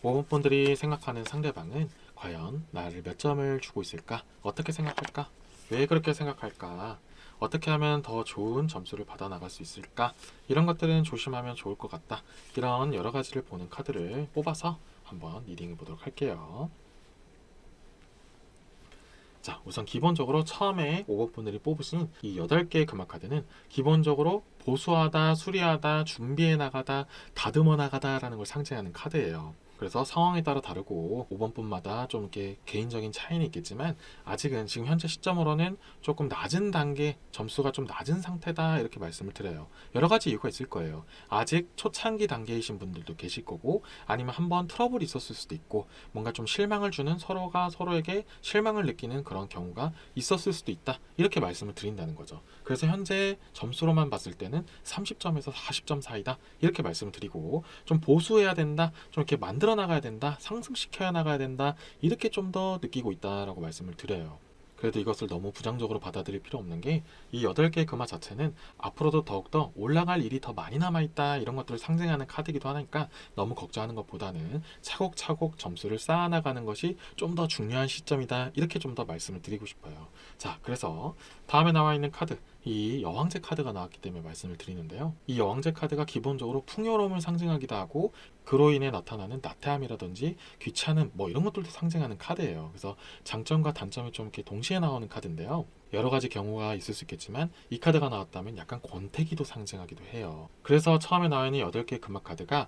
5번 분들이 생각하는 상대방은 과연 나를 몇 점을 주고 있을까? 어떻게 생각할까? 왜 그렇게 생각할까? 어떻게 하면 더 좋은 점수를 받아 나갈 수 있을까? 이런 것들은 조심하면 좋을 것 같다. 이런 여러 가지를 보는 카드를 뽑아서 한번 리딩해 보도록 할게요. 자, 우선 기본적으로 처음에 5번 분들이 뽑으신 이 8개의 금화 카드는 기본적으로 보수하다, 수리하다, 준비해 나가다, 다듬어 나가다라는 걸 상징하는 카드예요. 그래서 상황에 따라 다르고 5번 분마다 좀 이렇게 개인적인 차이는 있겠지만 아직은 지금 현재 시점으로는 조금 낮은 단계 점수가 좀 낮은 상태다 이렇게 말씀을 드려요. 여러 가지 이유가 있을 거예요. 아직 초창기 단계이신 분들도 계실 거고 아니면 한번 트러블이 있었을 수도 있고 뭔가 좀 실망을 주는 서로가 서로에게 실망을 느끼는 그런 경우가 있었을 수도 있다 이렇게 말씀을 드린다는 거죠. 그래서 현재 점수로만 봤을 때는 30점에서 40점 사이다 이렇게 말씀을 드리고 좀 보수해야 된다 좀 이렇게 만들어 나가야 된다 상승시켜야 나가야 된다 이렇게 좀 더 느끼고 있다라고 말씀을 드려요. 그래도 이것을 너무 부정적으로 받아들일 필요 없는 게 이 8개의 금화 자체는 앞으로도 더욱더 올라갈 일이 더 많이 남아있다 이런 것들을 상징하는 카드이기도 하니까 너무 걱정하는 것보다는 차곡차곡 점수를 쌓아나가는 것이 좀 더 중요한 시점이다 이렇게 좀 더 말씀을 드리고 싶어요. 자, 그래서 다음에 나와 있는 카드 이 여왕제 카드가 나왔기 때문에 말씀을 드리는데요. 이 여왕제 카드가 기본적으로 풍요로움을 상징하기도 하고 그로 인해 나타나는 나태함이라든지 귀찮음 뭐 이런 것들도 상징하는 카드예요. 그래서 장점과 단점이 좀 이렇게 동시에 나오는 카드인데요. 여러 가지 경우가 있을 수 있겠지만 이 카드가 나왔다면 약간 권태기도 상징하기도 해요. 그래서 처음에 나와 있는 8개의 금화 카드가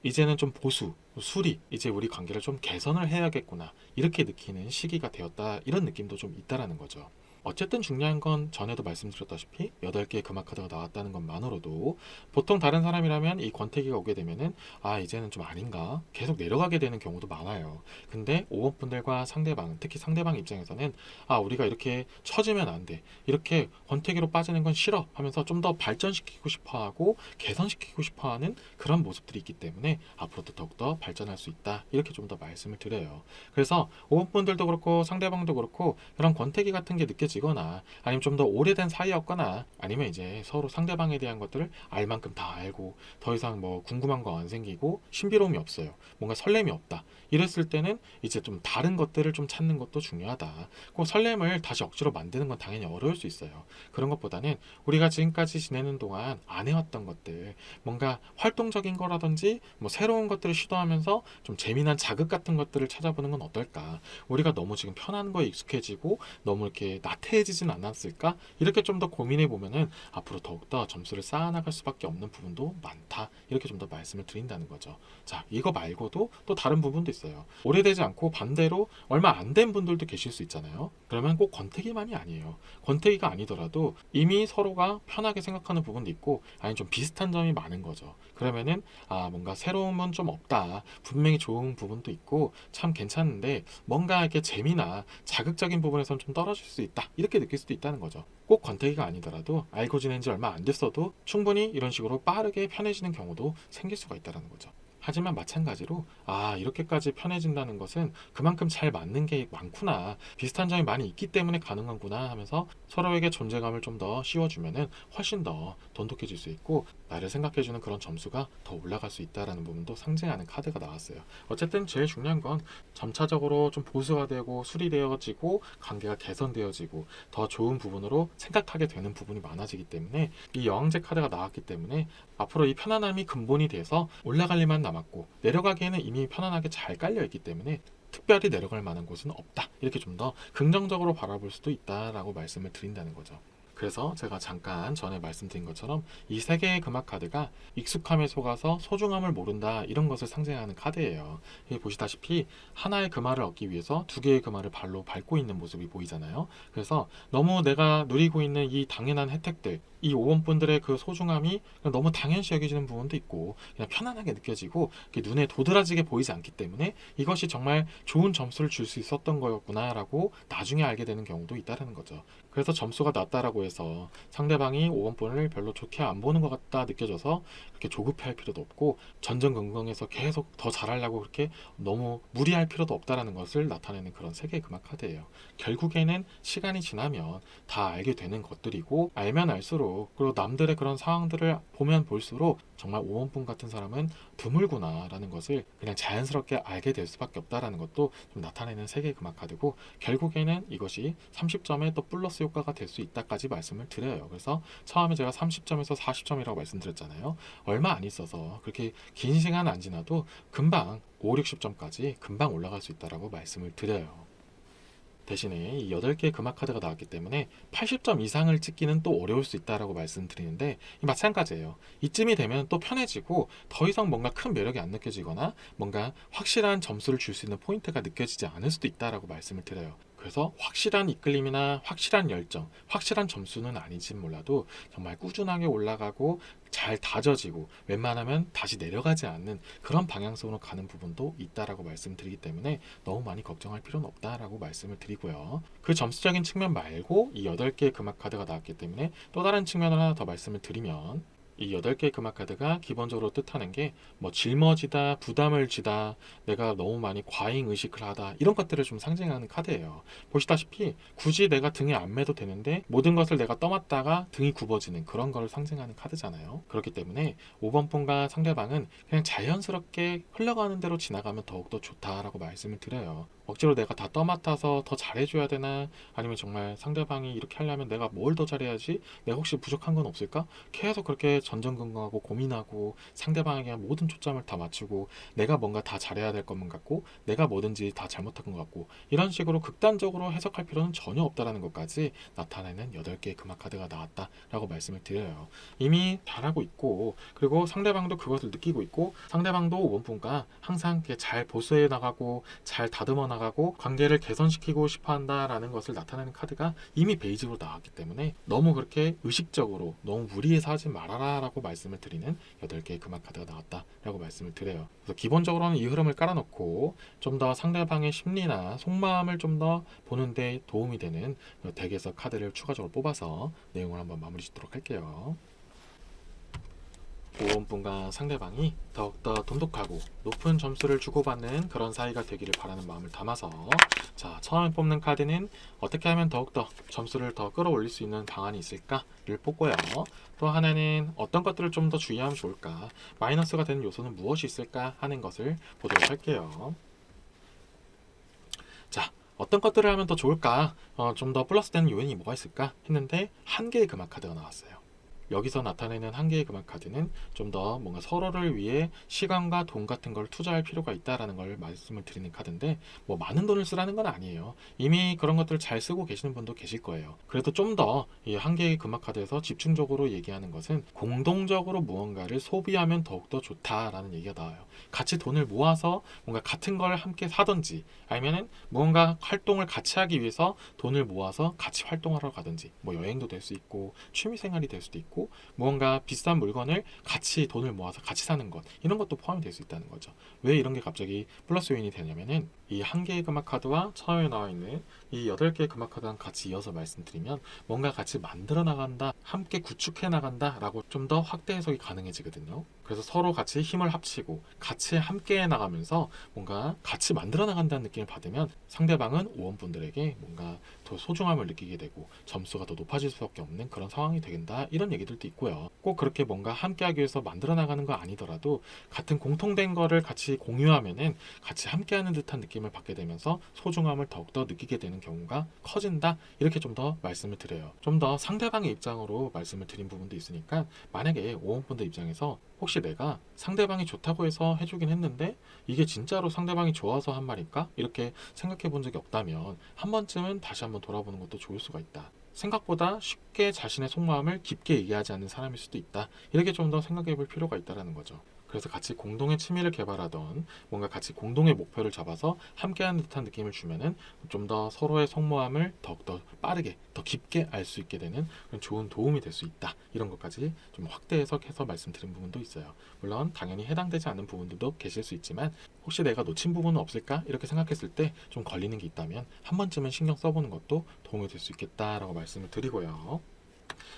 이제는 좀 보수, 수리, 이제 우리 관계를 좀 개선을 해야겠구나 이렇게 느끼는 시기가 되었다 이런 느낌도 좀 있다라는 거죠. 어쨌든 중요한 건 전에도 말씀드렸다시피 8개의 금화 카드가 나왔다는 것만으로도 보통 다른 사람이라면 이 권태기가 오게 되면은 아 이제는 좀 아닌가 계속 내려가게 되는 경우도 많아요. 근데 5번 분들과 상대방 특히 상대방 입장에서는 아 우리가 이렇게 처지면 안 돼 이렇게 권태기로 빠지는 건 싫어 하면서 좀 더 발전시키고 싶어하고 개선시키고 싶어하는 그런 모습들이 있기 때문에 앞으로도 더욱더 발전할 수 있다 이렇게 좀 더 말씀을 드려요. 그래서 5번 분들도 그렇고 상대방도 그렇고 그런 권태기 같은 게 느껴지 느껴지거나 아니면 좀 더 오래된 사이였거나 아니면 이제 서로 상대방에 대한 것들을 알 만큼 다 알고 더 이상 뭐 궁금한 거 안 생기고 신비로움이 없어요. 뭔가 설렘이 없다. 이랬을 때는 이제 좀 다른 것들을 좀 찾는 것도 중요하다. 그 설렘을 다시 억지로 만드는 건 당연히 어려울 수 있어요. 그런 것보다는 우리가 지금까지 지내는 동안 안 해왔던 것들, 뭔가 활동적인 거라든지 뭐 새로운 것들을 시도하면서 좀 재미난 자극 같은 것들을 찾아보는 건 어떨까? 우리가 너무 지금 편한 거에 익숙해지고 너무 이렇게 나태해지진 않았을까? 이렇게 좀 더 고민해 보면은 앞으로 더욱더 점수를 쌓아나갈 수밖에 없는 부분도 많다. 이렇게 좀 더 말씀을 드린다는 거죠. 자, 이거 말고도 또 다른 부분도 있어요. 오래되지 않고 반대로 얼마 안 된 분들도 계실 수 있잖아요. 그러면 꼭 권태기만이 아니에요. 권태기가 아니더라도 이미 서로가 편하게 생각하는 부분도 있고 아니 좀 비슷한 점이 많은 거죠. 그러면은 뭔가 새로움은 좀 없다. 분명히 좋은 부분도 있고 참 괜찮은데 뭔가 이렇게 재미나 자극적인 부분에선 좀 떨어질 수 있다. 이렇게 느낄 수도 있다는 거죠. 꼭 권태기가 아니더라도 알고 지낸 지 얼마 안 됐어도 충분히 이런 식으로 빠르게 편해지는 경우도 생길 수가 있다는 거죠. 하지만 마찬가지로 이렇게까지 편해진다는 것은 그만큼 잘 맞는 게 많구나, 비슷한 점이 많이 있기 때문에 가능한구나 하면서 서로에게 존재감을 좀 더 씌워주면은 훨씬 더 돈독해질 수 있고 나를 생각해주는 그런 점수가 더 올라갈 수 있다는 부분도 상징하는 카드가 나왔어요. 어쨌든 제일 중요한 건 점차적으로 좀 보수화되고 수리되어지고 관계가 개선되어지고 더 좋은 부분으로 생각하게 되는 부분이 많아지기 때문에 이 여왕제 카드가 나왔기 때문에 앞으로 이 편안함이 근본이 돼서 올라갈 일만 남았고 내려가기에는 이미 편안하게 잘 깔려있기 때문에 특별히 내려갈 만한 곳은 없다. 이렇게 좀 더 긍정적으로 바라볼 수도 있다라고 말씀을 드린다는 거죠. 그래서 제가 잠깐 전에 말씀드린 것처럼 이 세 개의 금화 카드가 익숙함에 속아서 소중함을 모른다 이런 것을 상징하는 카드예요. 여기 보시다시피 하나의 금화를 얻기 위해서 두 개의 금화를 발로 밟고 있는 모습이 보이잖아요. 그래서 너무 내가 누리고 있는 이 당연한 혜택들, 이 5번 분들의 그 소중함이 너무 당연시 여겨지는 부분도 있고 그냥 편안하게 느껴지고 눈에 도드라지게 보이지 않기 때문에 이것이 정말 좋은 점수를 줄 수 있었던 거였구나라고 나중에 알게 되는 경우도 있다는 거죠. 그래서 점수가 낮다라고 해서 상대방이 5번분을 별로 좋게 안 보는 것 같다 느껴져서 그렇게 조급해할 필요도 없고 전전긍긍해서 계속 더 잘하려고 그렇게 너무 무리할 필요도 없다라는 것을 나타내는 그런 세 개의 금화 카드예요. 결국에는 시간이 지나면 다 알게 되는 것들이고 알면 알수록 그리고 남들의 그런 상황들을 보면 볼수록 정말 5번분 같은 사람은 드물구나 라는 것을 그냥 자연스럽게 알게 될 수밖에 없다라는 것도 좀 나타내는 세 개의 금화 카드고 결국에는 이것이 30점에 또 플러스 효과가 될 수 있다까지 말씀을 드려요. 그래서 처음에 제가 30점에서 40점이라고 말씀드렸잖아요. 얼마 안 있어서 그렇게 긴 시간 안 지나도 금방 5, 60점까지 금방 올라갈 수 있다라고 말씀을 드려요. 대신에 이 8개의 금화 카드가 나왔기 때문에 80점 이상을 찍기는 또 어려울 수 있다라고 말씀드리는데 마찬가지예요. 이쯤이 되면 또 편해지고 더 이상 뭔가 큰 매력이 안 느껴지거나 뭔가 확실한 점수를 줄 수 있는 포인트가 느껴지지 않을 수도 있다라고 말씀을 드려요. 그래서 확실한 이끌림이나 확실한 열정, 확실한 점수는 아닌지 몰라도 정말 꾸준하게 올라가고 잘 다져지고 웬만하면 다시 내려가지 않는 그런 방향성으로 가는 부분도 있다라고 말씀드리기 때문에 너무 많이 걱정할 필요는 없다라고 말씀을 드리고요. 그 점수적인 측면 말고 이 8개의 금화 카드가 나왔기 때문에 또 다른 측면을 하나 더 말씀을 드리면 이 8개의 금화 카드가 기본적으로 뜻하는 게 뭐 짊어지다, 부담을 지다, 내가 너무 많이 과잉 의식을 하다 이런 것들을 좀 상징하는 카드예요. 보시다시피 굳이 내가 등에 안 매도 되는데 모든 것을 내가 떠맡다가 등이 굽어지는 그런 걸 상징하는 카드잖아요. 그렇기 때문에 5번 분과 상대방은 그냥 자연스럽게 흘러가는 대로 지나가면 더욱더 좋다라고 말씀을 드려요. 억지로 내가 다 떠맡아서 더 잘해줘야 되나 아니면 정말 상대방이 이렇게 하려면 내가 뭘 더 잘해야지 내가 혹시 부족한 건 없을까 계속 그렇게 전전긍긍하고 고민하고 상대방에게 모든 초점을 다 맞추고 내가 뭔가 다 잘해야 될 것만 같고 내가 뭐든지 다 잘못한 것 같고 이런 식으로 극단적으로 해석할 필요는 전혀 없다라는 것까지 나타내는 8개의 금화 카드가 나왔다라고 말씀을 드려요. 이미 잘하고 있고 그리고 상대방도 그것을 느끼고 있고 상대방도 원분과 항상 잘 보수해 나가고 잘 다듬어 나가고 관계를 개선시키고 싶어 한다라는 것을 나타내는 카드가 이미 베이직으로 나왔기 때문에 너무 그렇게 의식적으로 너무 무리해서 하지 말아라 라고 말씀을 드리는 8개의 금화 카드가 나왔다라고 말씀을 드려요. 그래서 기본적으로는 이 흐름을 깔아놓고 좀 더 상대방의 심리나 속마음을 좀 더 보는데 도움이 되는 덱에서 카드를 추가적으로 뽑아서 내용을 한번 마무리 짓도록 할게요. 오원분과 상대방이 더욱더 돈독하고 높은 점수를 주고받는 그런 사이가 되기를 바라는 마음을 담아서 자, 처음에 뽑는 카드는 어떻게 하면 더욱더 점수를 더 끌어올릴 수 있는 방안이 있을까를 뽑고요. 또 하나는 어떤 것들을 좀 더 주의하면 좋을까, 마이너스가 되는 요소는 무엇이 있을까 하는 것을 보도록 할게요. 자, 어떤 것들을 하면 더 좋을까, 좀 더 플러스 되는 요인이 뭐가 있을까 했는데 한 개의 금화 카드가 나왔어요. 여기서 나타내는 한 개의 금화 카드는 좀 더 뭔가 서로를 위해 시간과 돈 같은 걸 투자할 필요가 있다라는 걸 말씀을 드리는 카드인데, 뭐 많은 돈을 쓰라는 건 아니에요. 이미 그런 것들을 잘 쓰고 계시는 분도 계실 거예요. 그래도 좀 더 이 한 개의 금화 카드에서 집중적으로 얘기하는 것은 공동적으로 무언가를 소비하면 더욱더 좋다라는 얘기가 나와요. 같이 돈을 모아서 뭔가 같은 걸 함께 사든지, 아니면은 무언가 활동을 같이 하기 위해서 돈을 모아서 같이 활동하러 가든지, 뭐 여행도 될 수 있고 취미 생활이 될 수도 있고, 무언가 비싼 물건을 같이 돈을 모아서 같이 사는 것, 이런 것도 포함이 될 수 있다는 거죠. 왜 이런 게 갑자기 플러스 요인이 되냐면은 이 한 개의 금화 카드와 처음에 나와 있는 이 8개의 금화 카드랑 같이 이어서 말씀드리면 뭔가 같이 만들어 나간다, 함께 구축해 나간다 라고 좀 더 확대 해석이 가능해지거든요. 그래서 서로 같이 힘을 합치고 같이 함께 해 나가면서 뭔가 같이 만들어 나간다는 느낌을 받으면 상대방은 오원분들에게 뭔가 더 소중함을 느끼게 되고 점수가 더 높아질 수밖에 없는 그런 상황이 되겠다, 이런 얘기들도 있고요. 꼭 그렇게 뭔가 함께 하기 위해서 만들어 나가는 거 아니더라도 같은 공통된 거를 같이 공유하면은 같이 함께 하는 듯한 느낌을 받게 되면서 소중함을 더욱더 느끼게 되는 경우가 커진다, 이렇게 좀 더 말씀을 드려요. 좀 더 상대방의 입장으로 말씀을 드린 부분도 있으니까, 만약에 오원분들 입장에서 혹시 내가 상대방이 좋다고 해서 해주긴 했는데 이게 진짜로 상대방이 좋아서 한 말일까? 이렇게 생각해 본 적이 없다면 한 번쯤은 다시 한번 돌아보는 것도 좋을 수가 있다. 생각보다 쉽게 자신의 속마음을 깊게 얘기하지 않는 사람일 수도 있다. 이렇게 좀 더 생각해 볼 필요가 있다는 거죠. 그래서 같이 공동의 취미를 개발하던, 뭔가 같이 공동의 목표를 잡아서 함께하는 듯한 느낌을 주면은 좀 더 서로의 속마음을 더욱더 빠르게, 더 깊게 알 수 있게 되는 그런 좋은 도움이 될 수 있다. 이런 것까지 좀 확대 해석해서 말씀드린 부분도 있어요. 물론 당연히 해당되지 않는 부분들도 계실 수 있지만, 혹시 내가 놓친 부분은 없을까? 이렇게 생각했을 때 좀 걸리는 게 있다면 한 번쯤은 신경 써보는 것도 도움이 될 수 있겠다라고 말씀을 드리고요.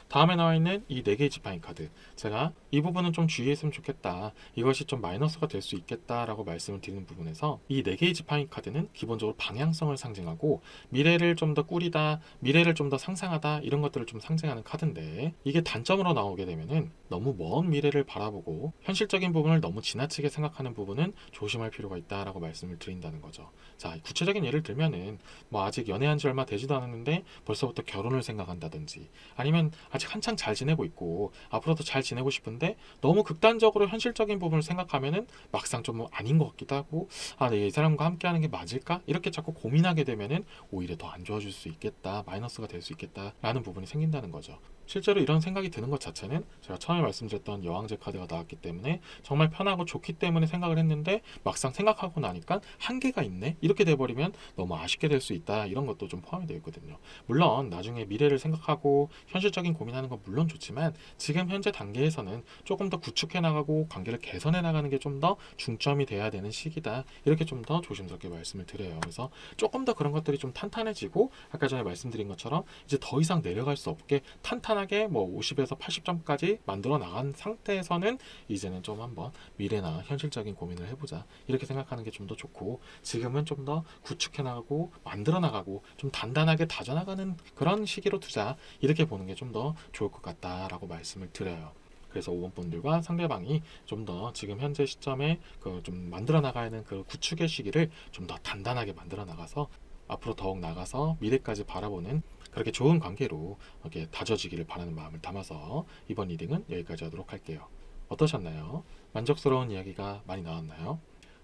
다음에 나와 있는 이 4개의 지팡이 카드, 제가 이 부분은 좀 주의했으면 좋겠다, 이것이 좀 마이너스가 될 수 있겠다라고 말씀을 드리는 부분에서, 이 4개의 지팡이 카드는 기본적으로 방향성을 상징하고 미래를 좀 더 꾸리다, 미래를 좀 더 상상하다, 이런 것들을 좀 상징하는 카드인데, 이게 단점으로 나오게 되면은 너무 먼 미래를 바라보고 현실적인 부분을 너무 지나치게 생각하는 부분은 조심할 필요가 있다라고 말씀을 드린다는 거죠. 자, 구체적인 예를 들면은 뭐 아직 연애한 지 얼마 되지도 않았는데 벌써부터 결혼을 생각한다든지, 아니면 아직 한창 잘 지내고 있고 앞으로도 잘 지내고 싶은데 너무 극단적으로 현실적인 부분을 생각하면은 막상 좀 아닌 것 같기도 하고, 아, 내가 이 사람과 함께 하는 게 맞을까? 이렇게 자꾸 고민하게 되면은 오히려 더 안 좋아질 수 있겠다, 마이너스가 될 수 있겠다라는 부분이 생긴다는 거죠. 실제로 이런 생각이 드는 것 자체는 제가 처음에 말씀드렸던 여왕제 카드가 나왔기 때문에 정말 편하고 좋기 때문에 생각을 했는데, 막상 생각하고 나니까 한계가 있네, 이렇게 돼버리면 너무 아쉽게 될 수 있다, 이런 것도 좀 포함이 되어 있거든요. 물론 나중에 미래를 생각하고 현실적인 고민하는 건 물론 좋지만, 지금 현재 단계에서는 조금 더 구축해 나가고 관계를 개선해 나가는 게 좀 더 중점이 돼야 되는 시기다, 이렇게 좀 더 조심스럽게 말씀을 드려요. 그래서 조금 더 그런 것들이 좀 탄탄해지고, 아까 전에 말씀드린 것처럼 이제 더 이상 내려갈 수 없게 탄탄하게 뭐 50에서 80점까지 만들어 나간 상태에서는 이제는 좀 한번 미래나 현실적인 고민을 해보자, 이렇게 생각하는 게 좀 더 좋고, 지금은 좀 더 구축해 나가고 만들어 나가고 좀 단단하게 다져나가는 그런 시기로 두자, 이렇게 보는 게 좀 더 좋을 것 같다라고 말씀을 드려요. 그래서 5번 분들과 상대방이 좀 더 지금 현재 시점에 그 좀 만들어 나가야 하는 그 구축의 시기를 좀 더 단단하게 만들어 나가서 앞으로 더욱 나가서 미래까지 바라보는 그렇게 좋은 관계로 이렇게 다져지기를 바라는 마음을 담아서 이번 리딩은 여기까지 하도록 할게요. 어떠셨나요? 만족스러운 이야기가 많이 나왔나요?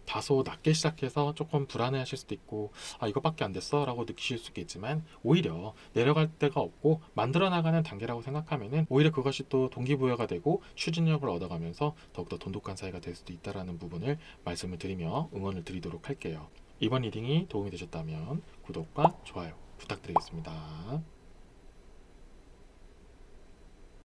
다소 낮게 시작해서 조금 불안해하실 수도 있고, 아, 이것밖에 안 됐어 라고 느끼실 수 있겠지만, 오히려 내려갈 데가 없고 만들어 나가는 단계라고 생각하면은 오히려 그것이 또 동기부여가 되고 추진력을 얻어가면서 더욱더 돈독한 사이가 될 수도 있다는 부분을 말씀을 드리며 응원을 드리도록 할게요. 이번 리딩이 도움이 되셨다면 구독과 좋아요 부탁드리겠습니다.